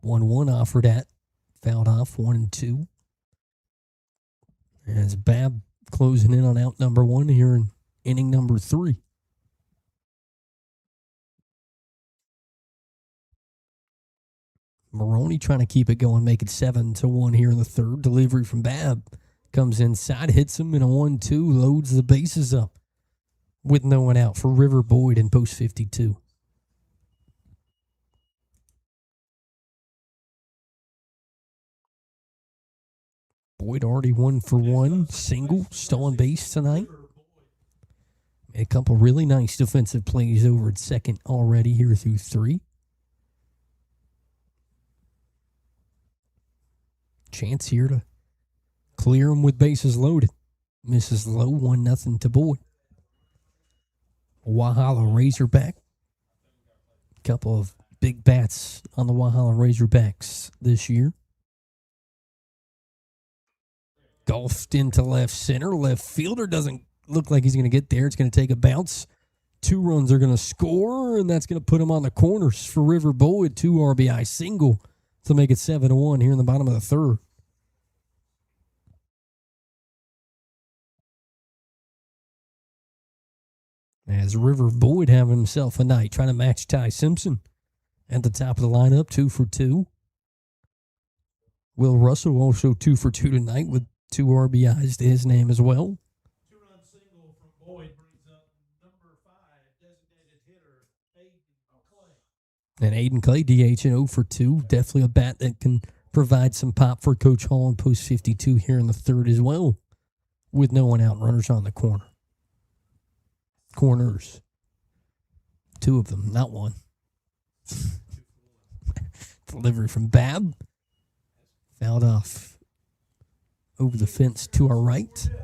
One offered at, fouled off 1-2. As Babb closing in on out number 1 here in inning number 3. Maroney trying to keep it going, make it 7-1 here in the third. Delivery from Babb comes inside, hits him in a 1-2, loads the bases up with no one out for River Boyd in post 52. Boyd already 1 for 1, single, stolen base tonight. Made a couple really nice defensive plays over at second already here through 3. Chance here to clear him with bases loaded. Misses low, 1-0 to Boyd. Walhalla Razorback. Couple of big bats on the Walhalla Razorbacks this year. Golfed into left center. Left fielder doesn't look like he's going to get there. It's going to take a bounce. 2 runs are going to score, and that's going to put him on the corners for River Boyd. 2 RBI single to make it 7-1 here in the bottom of the third. As River Boyd having himself a night, trying to match Ty Simpson at the top of the lineup, 2 for 2. Will Russell also 2 for 2 tonight with 2 RBIs to his name as well. 2-run single from Boyd brings up number 5 designated hitter Aiden Clay. And Aiden Clay DH and 0 for 2. Definitely a bat that can provide some pop for Coach Hall in post 52 here in the third as well, with no one out, runners on the corners. 2 of them, not 1. Delivery from Babb. Fouled off over the fence to our right. I mean,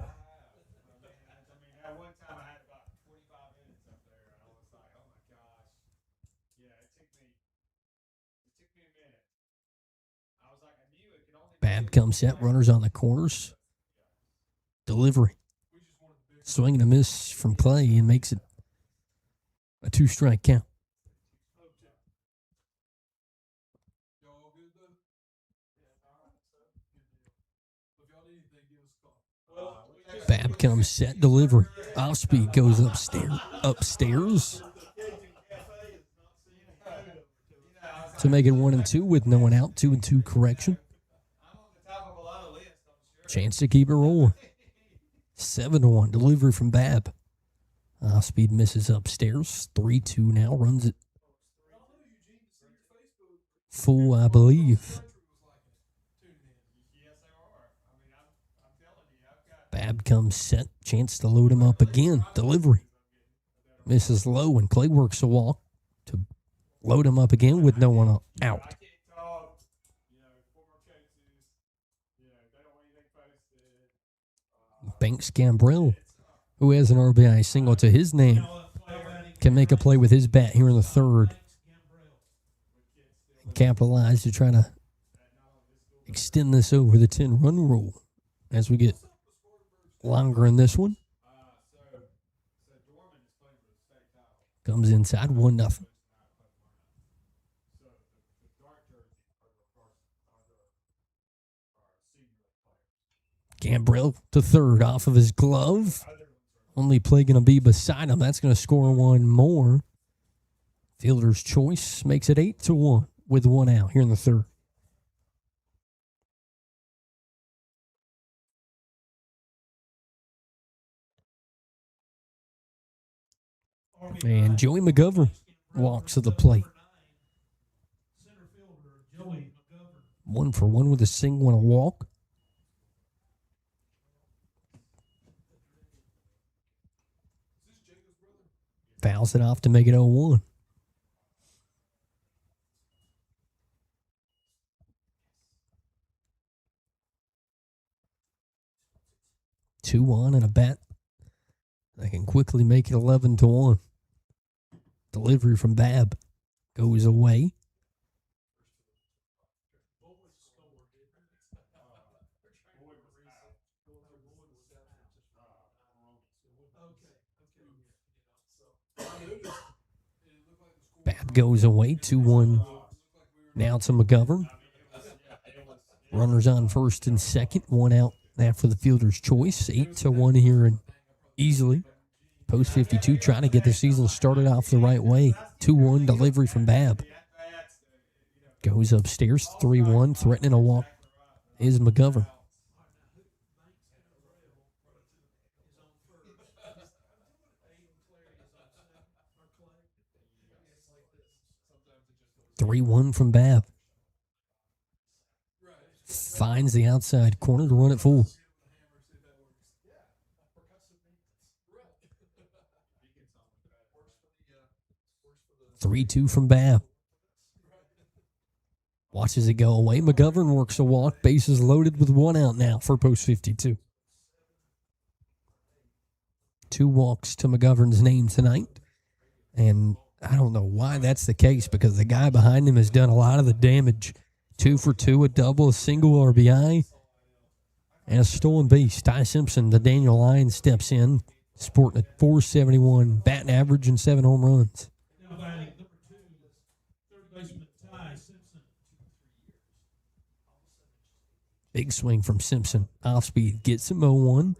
at one time I had about 45 minutes up there, and I was like, oh my gosh. Yeah, it took me a minute. I was like, I knew it could only Babb comes set, runners on the corners. Delivery. Swing and a miss from Clay and makes it a 2-strike count. Babb comes set, delivery. Off speed goes upstairs to make it 1-2 with no one out. 2-2 correction. Chance to keep it rolling. 7-1 delivery from Babb. Off speed misses upstairs. 3-2 now. Runs it full, I believe. Babb comes set. Chance to load him up again. Delivery. Misses low, and Clay works a walk to load him up again with no one out. Banks Gambrell, who has an RBI single to his name, can make a play with his bat here in the third. Capitalize to try to extend this over the 10-run rule as we get longer in this one. Comes inside 1-0. Gambrell to third off of his glove. Only play going to be beside him. That's going to score one more. Fielder's choice makes it 8-1 with one out here in the third. And Joey McGovern walks to the plate. 1 for 1 with a single and a walk. Fouls it off to make it 0-1. Two on and a bat that can quickly make it 11-1. Delivery from Babb goes away. Babb goes away. 2-1 now to McGovern. Runners on first and second. One out after the fielder's choice. 8-1 here in Easley. Post 52 trying to get the season started off the right way. 2-1 delivery from Babb. Goes upstairs. 3-1 threatening a walk is McGovern. Three-1 from Babb. Finds the outside corner to run it full. 3-2 from Babb. Watches it go away. McGovern works a walk. Bases loaded with one out now for post 52. 2 walks to McGovern's name tonight. And I don't know why that's the case, because the guy behind him has done a lot of the damage. 2 for 2, a double, a single RBI, and a stolen base. Ty Simpson, the Daniel Lyons, steps in, sporting a .471 batting average and 7 home runs. Big swing from Simpson. Off speed gets him 0-1.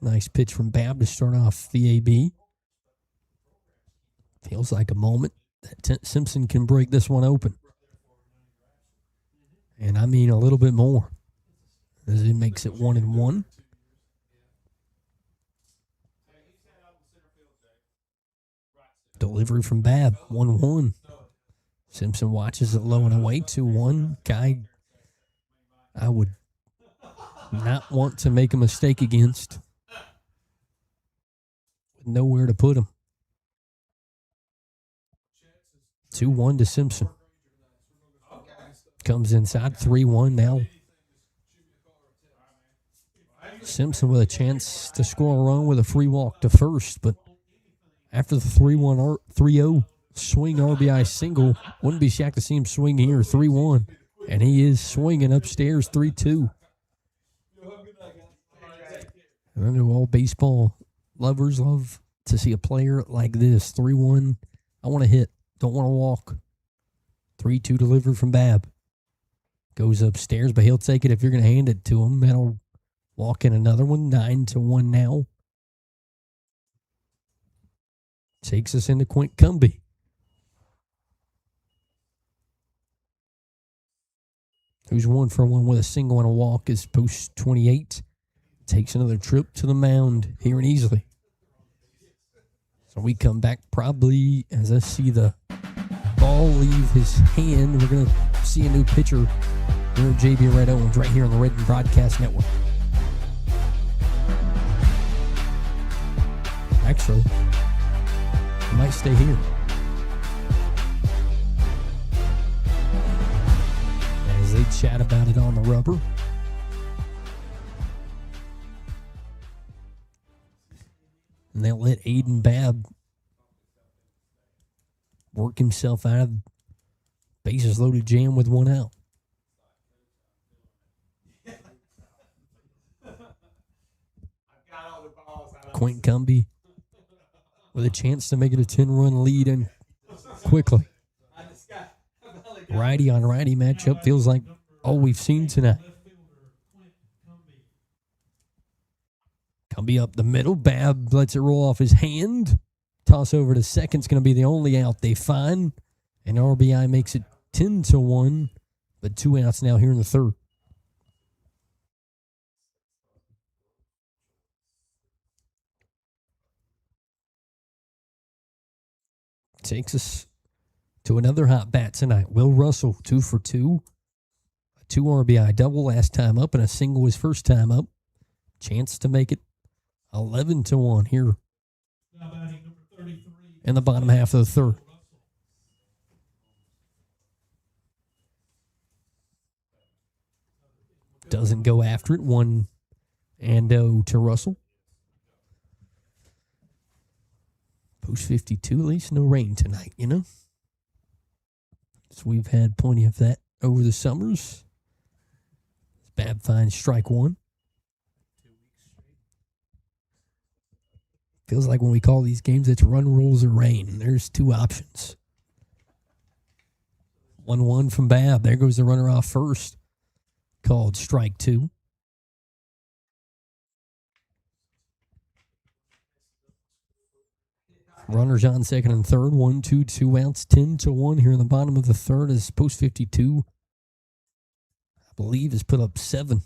Nice pitch from Babb to start off the AB. Feels like a moment that Simpson can break this one open. And I mean a little bit more, as it makes it 1-1. Delivery from Babb, 1-1. Simpson watches it low and away, 2-1. Guy I would not want to make a mistake against. Nowhere to put him. 2-1 to Simpson. Comes inside, 3-1 now. Simpson with a chance to score a run with a free walk to first, but after the 3-0 swing RBI single, wouldn't be shocked to see him swing here, 3-1. And he is swinging upstairs, 3-2. I know all baseball lovers love to see a player like this. 3-1. I want to hit. Don't want to walk. 3-2 delivered from Babb. Goes upstairs, but he'll take it if you're going to hand it to him. That'll walk in another one. 9-1 now. Takes us into Quint Cumbie. Who's 1-for-1 with a single and a walk is post 28. Takes another trip to the mound here in Easley. So we come back probably as I see the ball leave his hand. We're going to see a new pitcher here at JB Red Owens right here on the Red Broadcast Network. Actually, he might stay here. As they chat about it on the rubber. And they'll let Aiden Babb work himself out of bases loaded jam with one out. Quint Cumbie with a chance to make it a 10-run lead and quickly. Righty on righty matchup feels like all we've seen tonight. Cumbie up the middle. Babb lets it roll off his hand. Toss over to second's going to be the only out they find. And RBI makes it 10-1. But 2 outs now here in the third. Takes us to another hot bat tonight. Will Russell, 2-for-2. A 2 RBI double last time up and a single his first time up. Chance to make it 11-1 here in the bottom half of the third. Doesn't go after it. 1-0 to Russell. Post 52, at least no rain tonight, you know? So we've had plenty of that over the summers. Babb finds strike 1. Feels like when we call these games, it's run rules or rain. There's 2 options. 1-1 from Babb. There goes the runner off first. Called strike 2. Runners on second and third. 1-2, 2 outs. 10-1 here in the bottom of the third as post 52, I believe, has put up 7.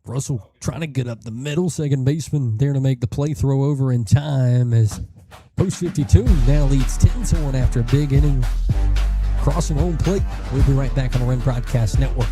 Russell trying to get up the middle. Second baseman there to make the play. Throw over in time as post 52 now leads 10-1 after a big inning. Crossing home plate. We'll be right back on the Wren Broadcast Network.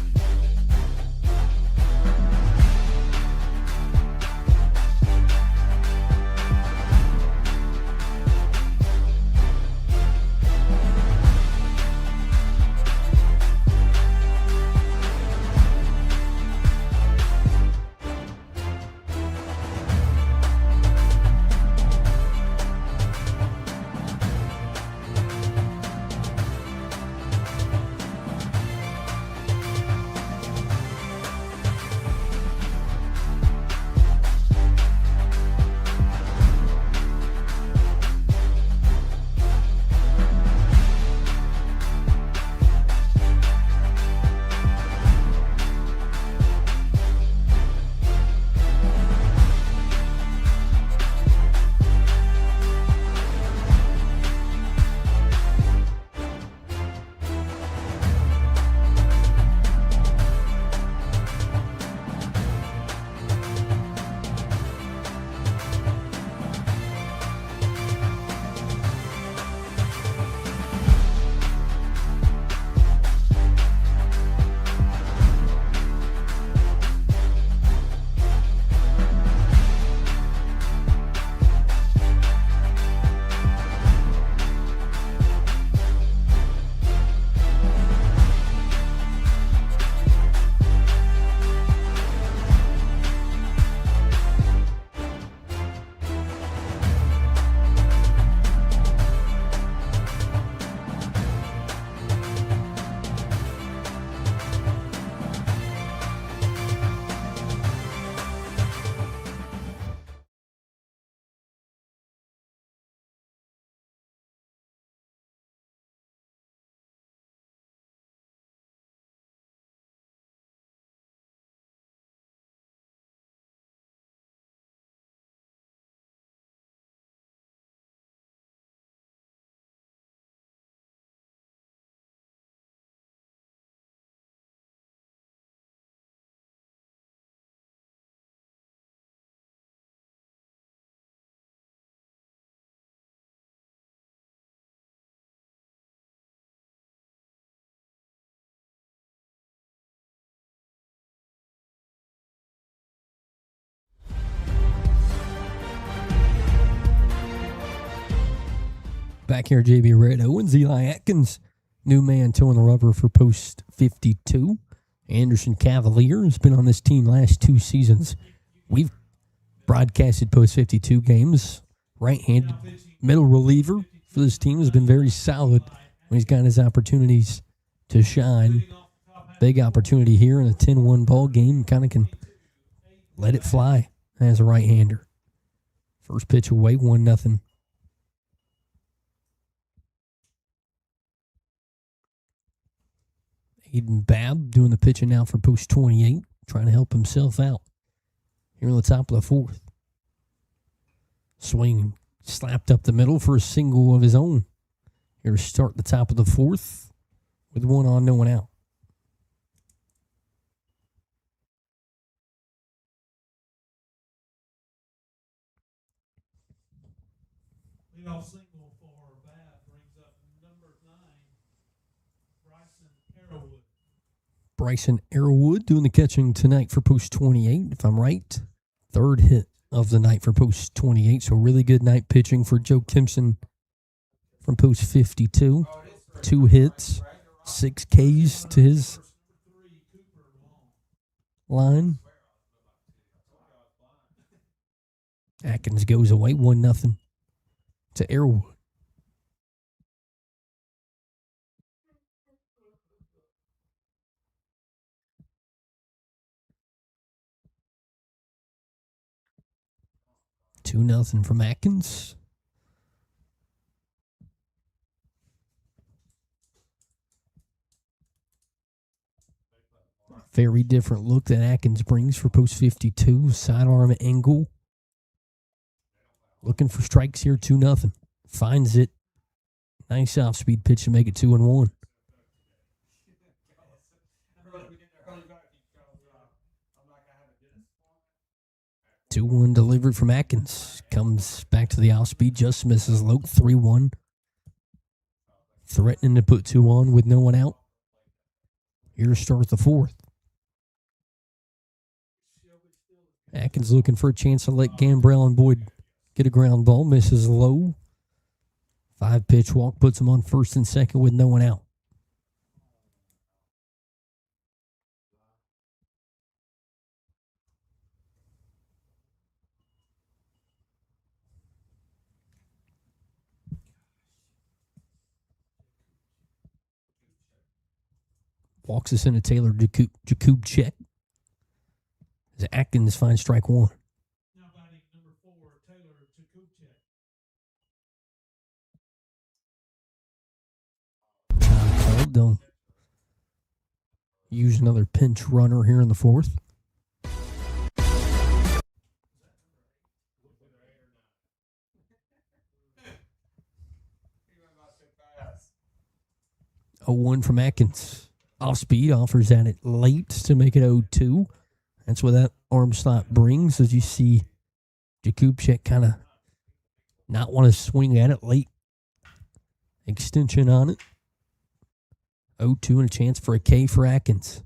Back here, JB Red Owens, Eli Atkins, new man towing the rubber for post 52. Anderson Cavalier has been on this team last 2 seasons. We've broadcasted post 52 games. Right-handed middle reliever for this team has been very solid when he's got his opportunities to shine. Big opportunity here in a 10-1 ball game. Kind of can let it fly as a right-hander. First pitch away, 1-0. Aiden Babb doing the pitching now for post 28, trying to help himself out here on the top of the 4th. Swing slapped up the middle for a single of his own. Here to start the top of the 4th with 1 on, no one out. Leadoff single for Babb brings up number 9, Bryson Arrowwood. Bryson Arrowwood doing the catching tonight for post 28, if I'm right. 3rd hit of the night for post 28, so really good night pitching for Joe Kimpson from post 52. 2 hits, 6 Ks to his line. Atkins goes away, 1-0 to Arrowwood. Two nothing from Atkins. Very different look that Atkins brings for post 52. Sidearm angle. Looking for strikes here, 2-0. Finds it. Nice off-speed pitch to make it 2-1. 2-1 delivered from Atkins. Comes back to the off-speed, just misses low, 3-1. Threatening to put 2 on with no one out. Here starts the 4th. Atkins looking for a chance to let Gambrell and Boyd get a ground ball. Misses low. 5-pitch walk puts him on 1st and 2nd with no one out. Walks us into Taylor Jakubchik. As Atkins finds strike 1. Now batting number 4, Taylor Jakubchik. Don't use another pinch runner here in the 4th. A 1 from Atkins. Off speed, offers at it late to make it 0-2. That's what that arm slot brings, as you see Jakubchik kind of not want to swing at it late. Extension on it. 0-2 and a chance for a K for Atkins.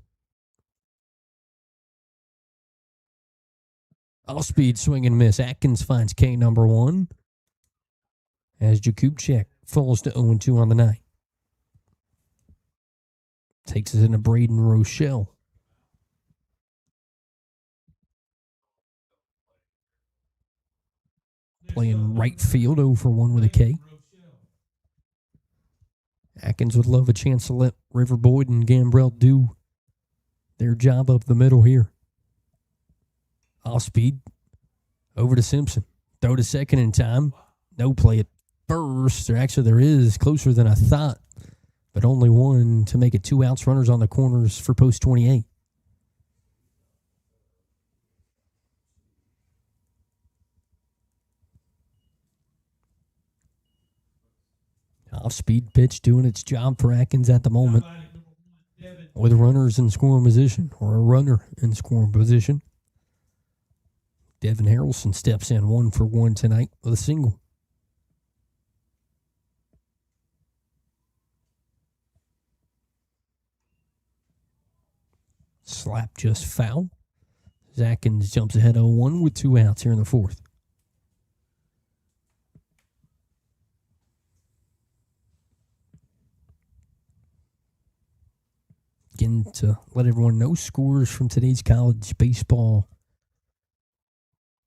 Off speed, swing and miss. Atkins finds K number 1 as Jakubchik falls to 0-2 on the night. Takes us into Braden Rochelle. Playing right field, 0 for 1 with a K. Atkins would love a chance to let River Boyd and Gambrell do their job up the middle here. Off speed, over to Simpson. Throw to 2nd in time. No play at 1st. Actually, there is closer than I thought, but only 1 to make it 2 outs. Runners on the corners for post 28. Off-speed pitch doing its job for Atkins at the moment. With runners in scoring position, or a runner in scoring position. Devin Harrelson steps in 1 for 1 tonight with a single. Slap just foul. Atkins jumps ahead 0-1 with 2 outs here in the 4th. in to let everyone know scores from today's college baseball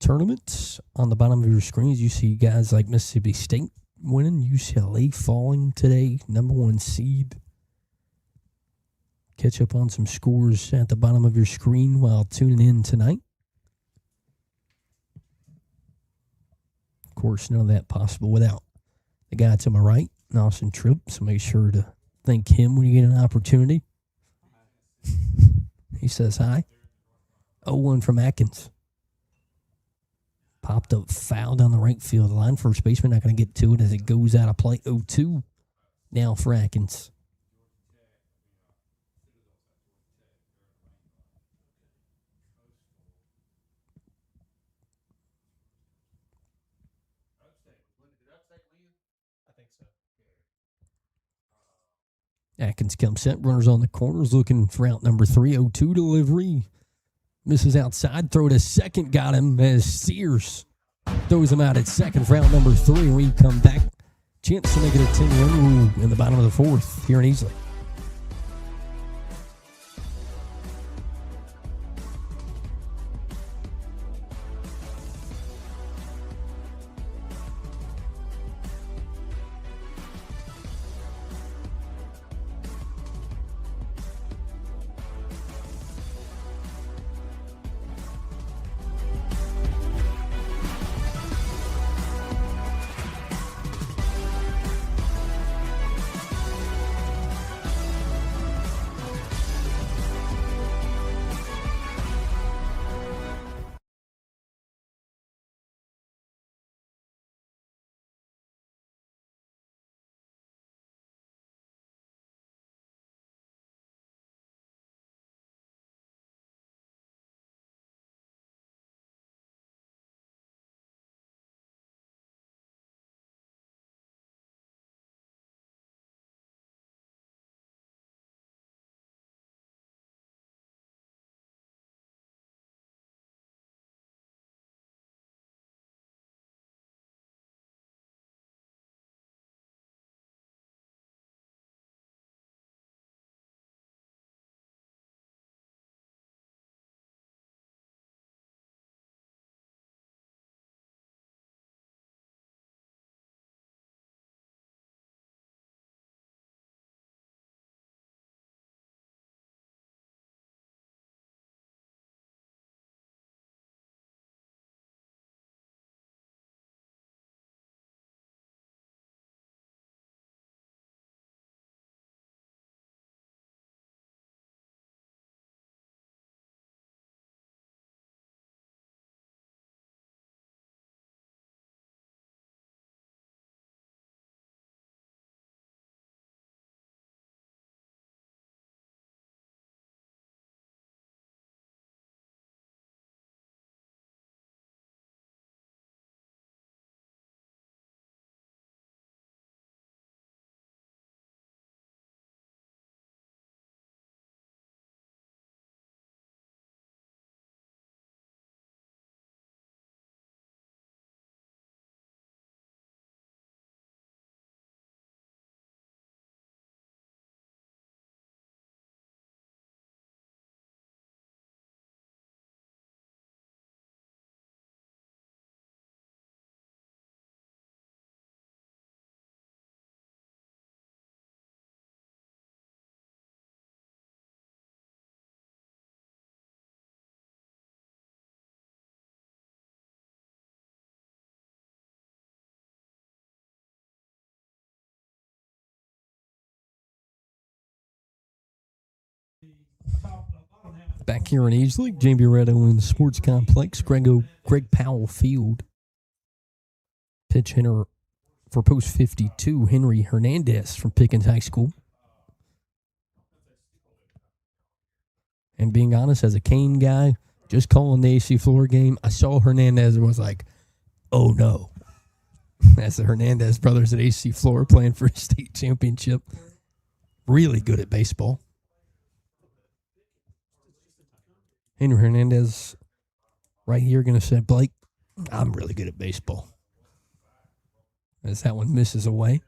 tournaments. On the bottom of your screens, you see guys like Mississippi State winning, UCLA falling today, number 1 seed. Catch up on some scores at the bottom of your screen while tuning in tonight. Of course, none of that possible without the guy to my right, Austin Tripp, so make sure to thank him when you get an opportunity. He says hi. 0-1 from Atkins. Popped up foul down the right field line. First baseman not going to get to it as it goes out of play. 0-2 now for Atkins. Atkins comes set, runners on the corners, looking for out number 3, 0-2 delivery. Misses outside, throw to second, got him as Sears throws him out at second for out number 3. We come back, chance to make it a 10-run rule in the bottom of the 4th here in Easley. Back here in Easley, JB Red Owen Sports Complex, Greg Powell Field. Pitch hitter for post 52, Henry Hernandez from Pickens High School. And being honest, as a Kane guy, just calling the AC floor game, I saw Hernandez and was like, oh no. That's the Hernandez brothers at AC floor playing for a state championship. Really good at baseball. Henry Hernandez right here going to say, Blake, I'm really good at baseball. As that one misses away.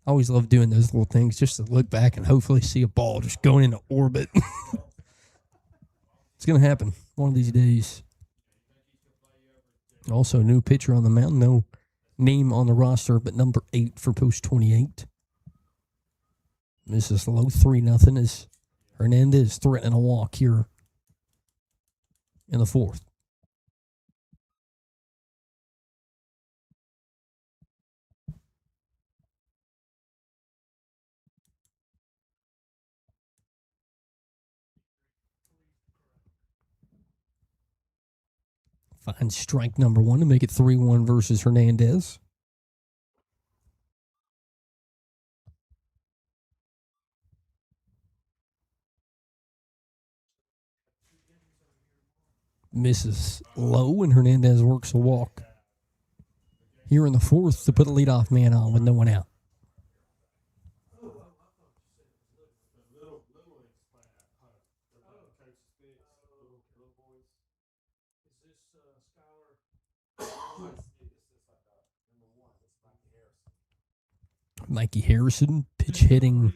I always love doing those little things just to look back and hopefully see a ball just going into orbit. It's going to happen one of these days. Also, new pitcher on the mound. No name on the roster, but number 8 for post 28. Misses low 3-0 as Hernandez threatening a walk here in the 4th. Finds strike number 1 to make it 3-1 versus Hernandez. Misses low, and Hernandez works a walk here in the 4th to put a leadoff man on with no one out. Mikey Harrison pitch hitting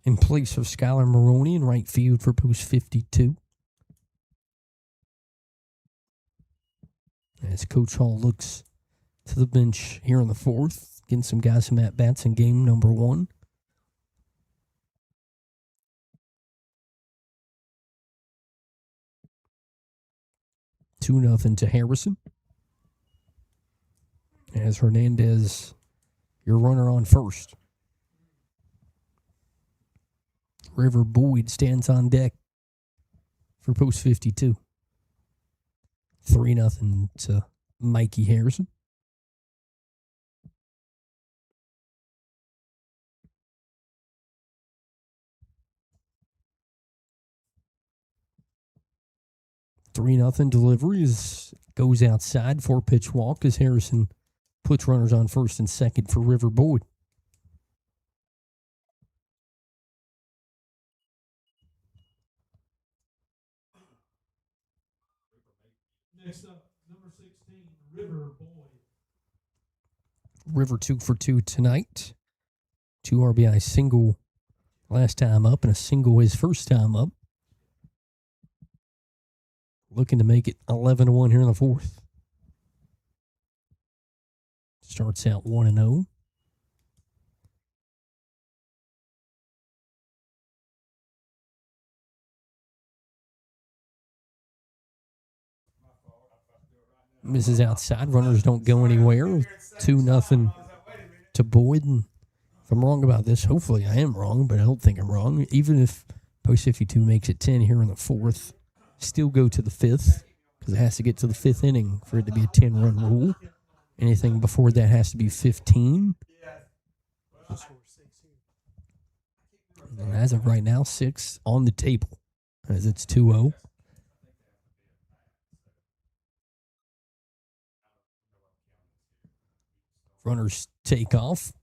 in place of Skylar Maroney in right field for post 52. As Coach Hall looks to the bench here in the 4th, getting some guys some at-bats in game number 1. Two nothing to Harrison. As Hernandez, your runner on first. River Boyd stands on deck for post 52. 3-0 to Mikey Harrison. Three nothing delivery goes outside. 4-pitch walk as Harrison puts runners on first and second for River Boyd. Next up, number 16, River Boyd. River 2 for 2 tonight. 2 RBI single last time up and a single his first time up. Looking to make it 11-1 here in the 4th. Starts out 1-0. Misses outside. Runners don't go anywhere. 2-0 to Boyd. And if I'm wrong about this, hopefully I am wrong, but I don't think I'm wrong. Even if post 52 makes it 10 here in the 4th, still go to the 5th because it has to get to the 5th inning for it to be a 10-run rule. Anything before that has to be 15. And as of right now, 6 on the table as it's 2-0. Runners take off.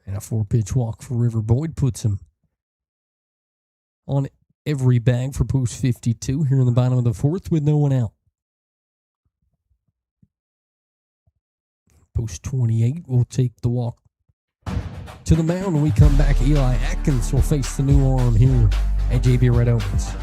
And a 4-pitch walk for River Boyd puts him on every bag for post 52 here in the bottom of the 4th with no one out. Post 28 will take the walk to the mound. When we come back, Eli Atkins will face the new arm here at JB Red Owens.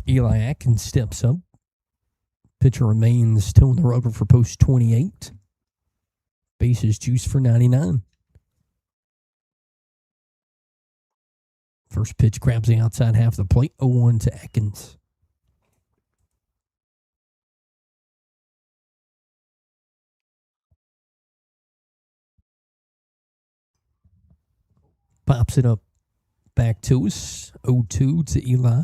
Eli Atkins steps up. Pitcher remains toeing the rubber for post 28. Bases juice for 99. First pitch grabs the outside half of the plate. 0-1 to Atkins. pops it up back to us. 0-2 to Eli.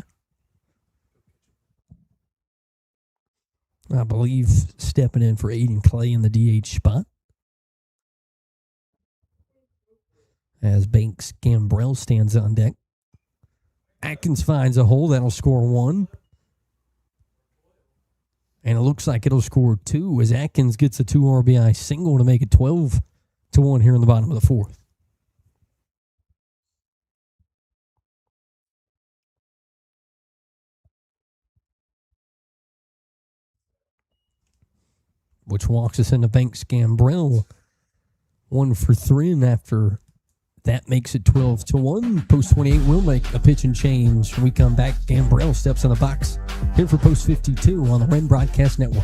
I believe stepping in for Aiden Clay in the DH spot. As Banks Gambrell stands on deck. Atkins finds a hole. That'll score 1. And it looks like it'll score 2 as Atkins gets a 2 RBI single to make it 12-1 here in the bottom of the 4th. Which walks us into Banks Gambrell. 1 for 3, and after that makes it 12-1. Post 28 will make a pitch and change. When we come back, Gambrell steps in the box here for Post 52 on the Wren Broadcast Network.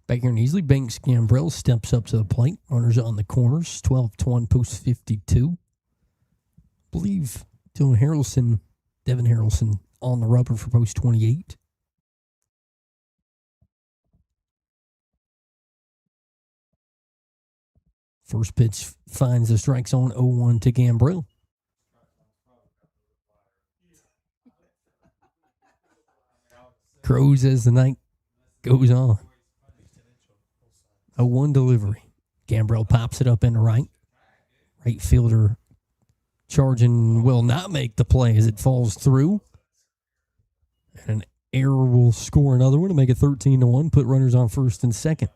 Back here in Easley, Banks Gambrell steps up to the plate. Runners on the corners. 12-1 Post 52. Believe Devin Harrelson on the rubber for Post 28. First pitch finds the strike zone. 0-1 to Gambrell. Crows as the night goes on. 0-1 delivery. Gambrell pops it up in the right. Right fielder charging will not make the play as it falls through. And an error will score another one to make it 13-1. Put runners on first and second.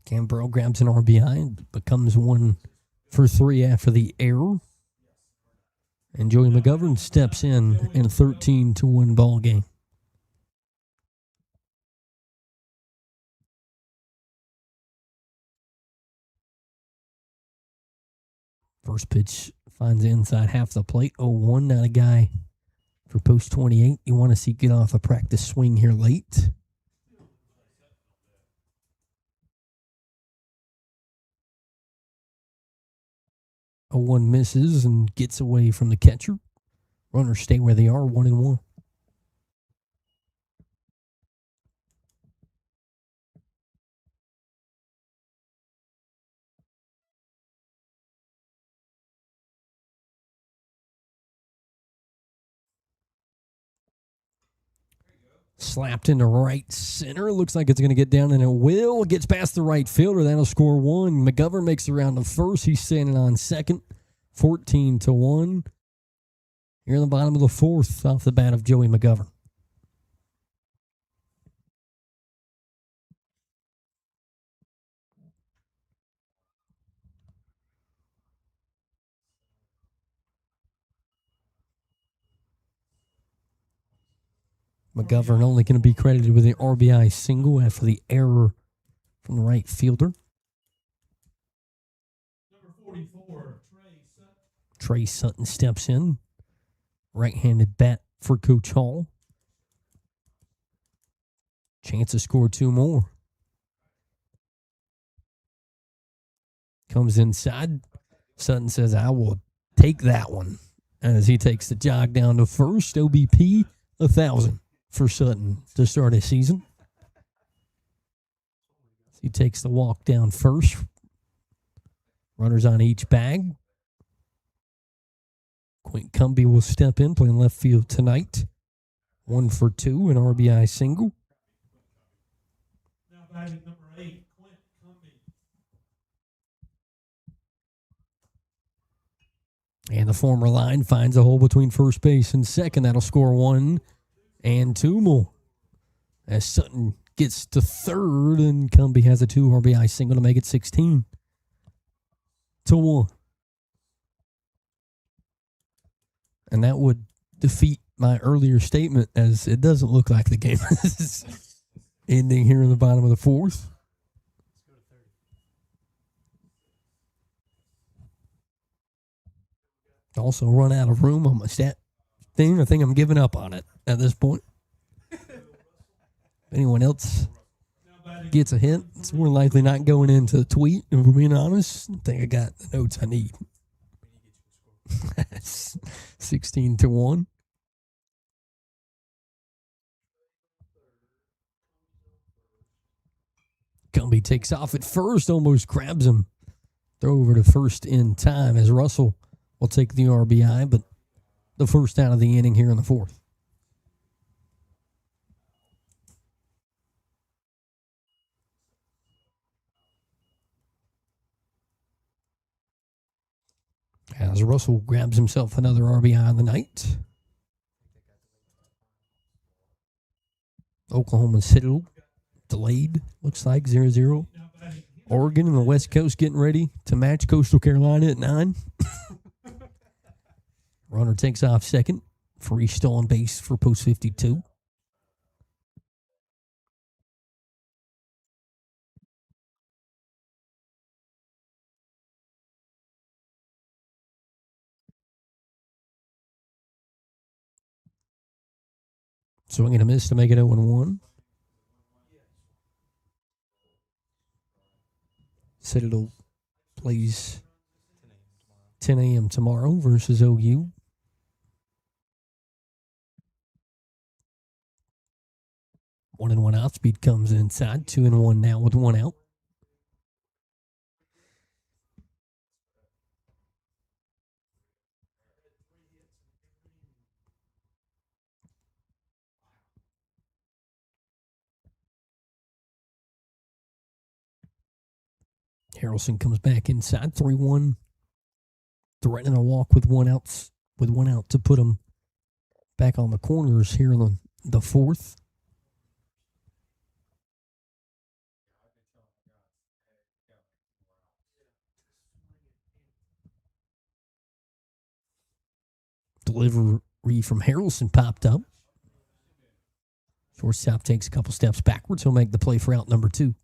Gambrell grabs an RBI and becomes 1 for 3 after the error. And Joey McGovern steps in a 13-1 ball game. First pitch finds the inside half of the plate. 0-1, not a guy for Post 28. You want to see get off a practice swing here late. A 1 misses and gets away from the catcher. Runners stay where they are, 1-1. Slapped into right center. Looks like it's going to get down, and it will. Gets past the right fielder. That'll score one. McGovern makes the round to first. He's standing on second. 14-1. Here in the bottom of the fourth off the bat of Joey McGovern. McGovern only going to be credited with an RBI single after the error from the right fielder. Number 44, Trey Sutton steps in. Right-handed bat for Coach Hall. Chance to score two more. Comes inside. Sutton says, I will take that one. As he takes the jog down to first. OBP, 1,000 for Sutton to start his season. He takes the walk down first. Runners on each bag. Quint Cumbie will step in, playing left field tonight. 1 for 2, an RBI single. now batting number 8, Quint Cumbie. And the former line finds a hole between first base and second. That'll score 1 and 2 more. As Sutton gets to third, and Cumbie has a 2 RBI single to make it 16-1. And that would defeat my earlier statement, as it doesn't look like the game is ending here in the bottom of the fourth. Also run out of room on my stat thing. I think I'm giving up on it at this point. If anyone else gets a hint, it's more likely not going into the tweet. If we're being honest, I think I got the notes I need. 16-1. Cumbie takes off at first, almost grabs him. Throw over to first in time as Russell will take the RBI, but the first out of the inning here in the fourth. As Russell grabs himself another RBI on the night. Oklahoma City delayed, looks like 0-0. Oregon and the West Coast getting ready to match Coastal Carolina at 9. Runner takes off second. Free still on base for post 52. Swing and a miss to make it 0-1. Citadel plays 10 a.m. tomorrow versus OU. One and one out. Speed comes inside. 2-1 now with 1 out. Harrelson comes back inside. 3-1. Threatening a walk with 1 out. With 1 out to put him back on the corners here in the fourth. Delivery from Harrelson popped up. Shortstop takes a couple steps backwards. He'll make the play for out number 2.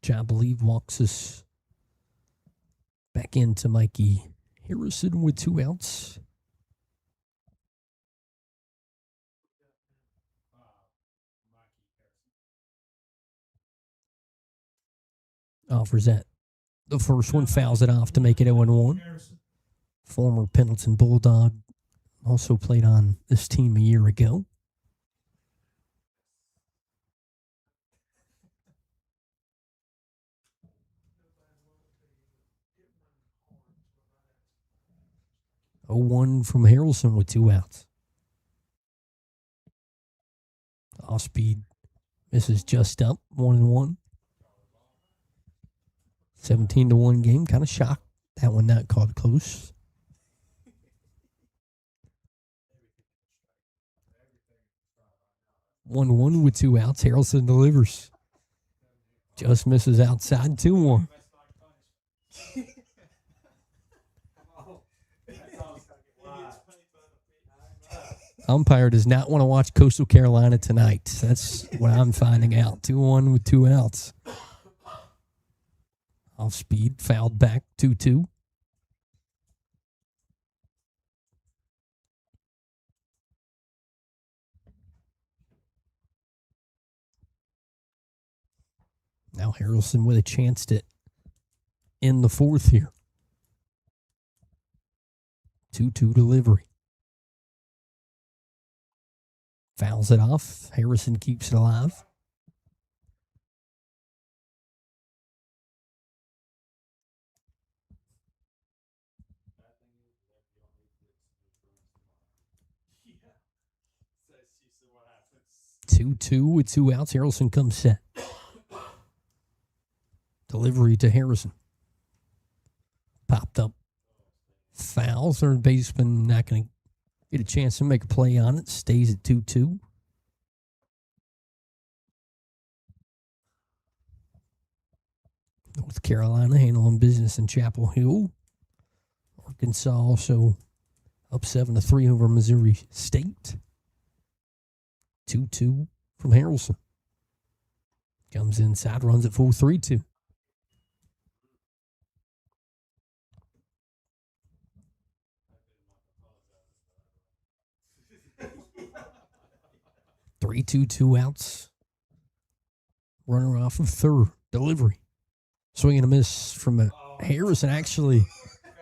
Which I believe walks us back into Mikey Harrison with 2 outs. Offers that. The first one fouls it off to make it 0-1. Former Pendleton Bulldog. Also played on this team a year ago. 0-1 from Harrelson with 2 outs. Off speed misses just up, 1-1. 17-1 game. Kind of shocked that one not called close. One with 2 outs. Harrelson delivers. Just misses outside. 2-1. Umpire does not want to watch Coastal Carolina tonight. That's what I'm finding out. 2-1 with 2 outs. Off speed, fouled back, 2-2. Now Harrelson with a chance to end the 4th here. 2-2 delivery. Fouls it off. Harrison keeps it alive. Two with 2 outs. Harrelson comes set. Delivery to Harrison. Popped up. Foul. Third baseman not going to get a chance to make a play on it. Stays at 2-2. North Carolina handling business in Chapel Hill. Arkansas also up 7-3 over Missouri State. 2-2 from Harrelson. Comes inside, runs at full 3-2. Two outs. Runner off of third. Delivery. Swing and a miss from Harrison. Actually,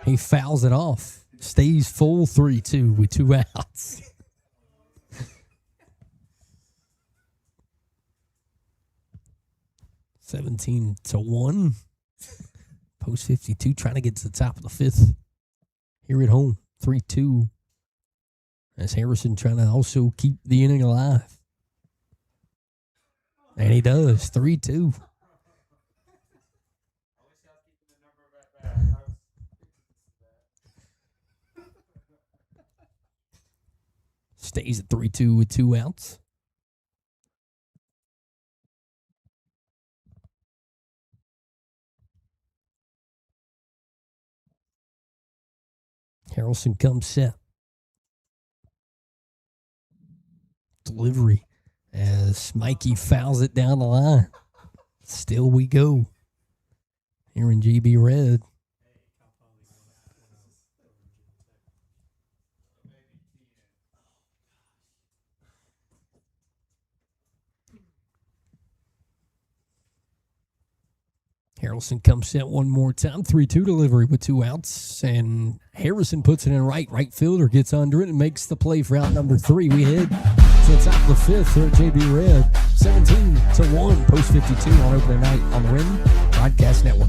he fouls it off. Stays full 3-2 with 2 outs. (17-1). Post 52 trying to get to the top of the 5th. Here at home. 3-2. As Harrison trying to also keep the inning alive. And he does. 3-2. Stays at 3-2 with 2 outs. Harrelson comes set. Delivery as Mikey fouls it down the line. Still we go. Here in GB Red. Harrelson comes set one more time. 3-2 delivery with 2 outs. And Harrison puts it in right. Right fielder gets under it and makes the play for out number 3. We head to the top of the 5th here at JB Red. 17-1. Post 52 on opening night on the Wren Broadcast Network.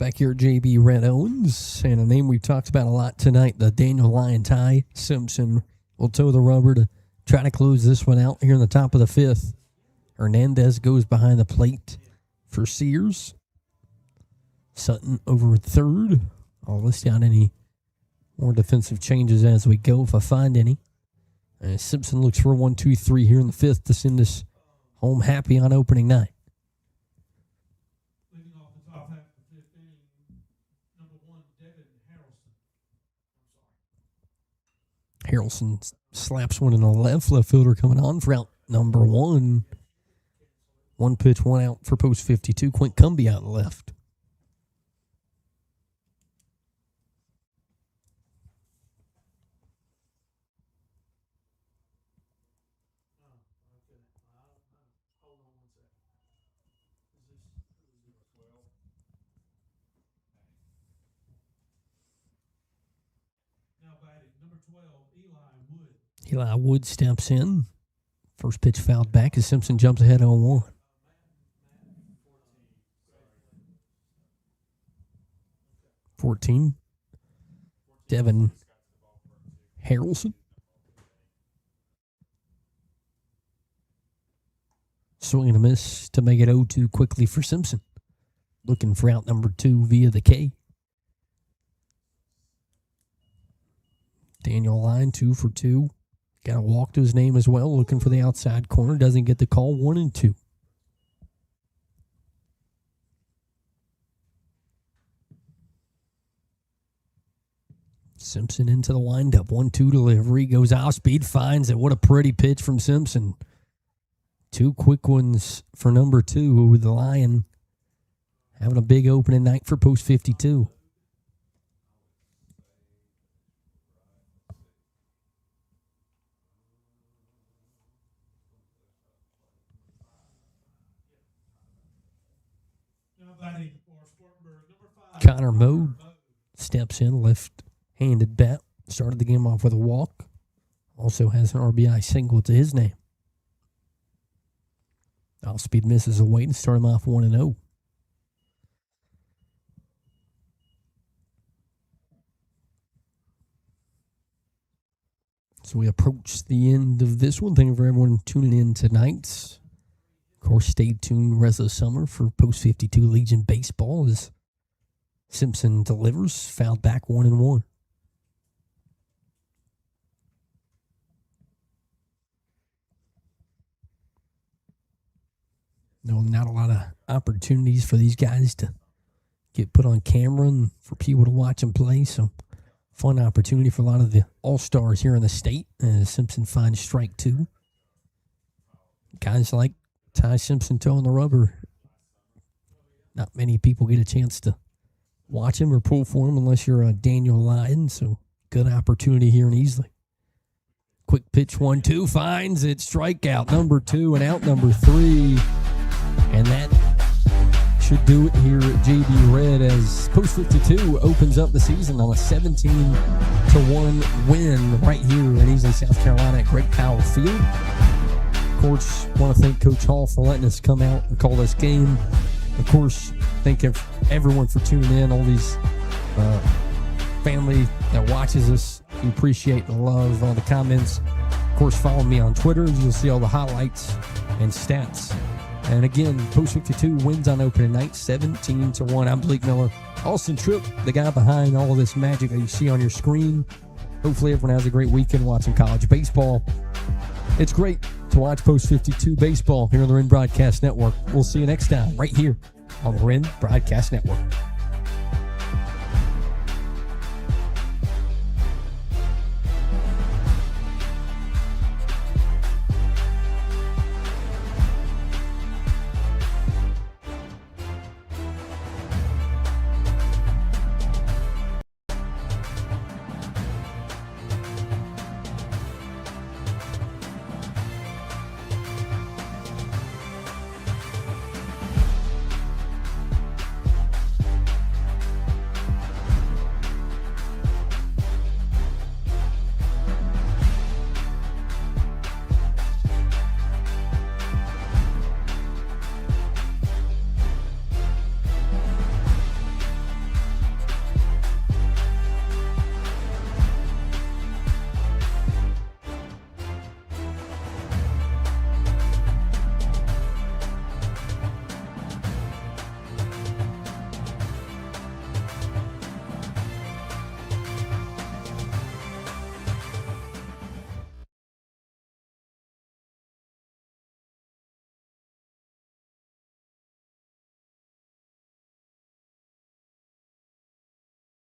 Back here at JB Red Owens, and a name we've talked about a lot tonight, the Daniel Lyon Ty Simpson will toe the rubber to try to close this one out here in the top of the fifth. Hernandez goes behind the plate for Sears. Sutton over third. I'll list out any more defensive changes as we go if I find any. And Simpson looks for 1, 2, 3 here in the fifth to send us home happy on opening night. Leading off the top half of 15, number 1, Devin Harrelson. Harrelson slaps one in the left fielder coming on for out number 1. 1 pitch, 1 out for post 52. Quint Cumbie out left. Eli Wood steps in. First pitch fouled back as Simpson jumps ahead 0-1. Devin Harrelson. Swing and a miss to make it 0-2 quickly for Simpson. Looking for out number 2 via the K. Daniel Lyon 2 for 2. Got a walk to his name as well. Looking for the outside corner. Doesn't get the call. 1-2. Simpson into the windup. 1-2 delivery. Goes off speed. Finds it. What a pretty pitch from Simpson. 2 quick ones for number 2 with the Lion. Having a big opening night for post 52. Connor Mode steps in, left-handed bat. Started the game off with a walk. Also has an RBI single to his name. Off-speed misses away to start him off 1-0. So we approach the end of this one. Thank you for everyone tuning in tonight. Of course, stay tuned the rest of the summer for Post 52 Legion Baseball as Simpson delivers, fouled back 1-1. No, not a lot of opportunities for these guys to get put on camera and for people to watch them play. So, fun opportunity for a lot of the all-stars here in the state as Simpson finds strike 2. Guys like Ty Simpson toeing the rubber. Not many people get a chance to watch him or pull for him unless you're a Daniel Lyon. So, good opportunity here in Easley. Quick pitch 1-2, finds it, strikeout number 2 and out number 3. And that should do it here at JB Red as Post 52 opens up the season on a 17-1 win right here in Easley, South Carolina at Greg Powell Field. Of course, want to thank Coach Hall for letting us come out and call this game. Of course, thank everyone for tuning in, all these family that watches us. We appreciate the love, all the comments. Of course, follow me on Twitter. You'll see all the highlights and stats. And again, Post 52 wins on opening night, 17-1. I'm Blake Miller. Austin Tripp, the guy behind all of this magic that you see on your screen. Hopefully everyone has a great weekend watching college baseball. It's great to watch Post 52 baseball here on the Wren Broadcast Network. We'll see you next time right here on the Wren Broadcast Network.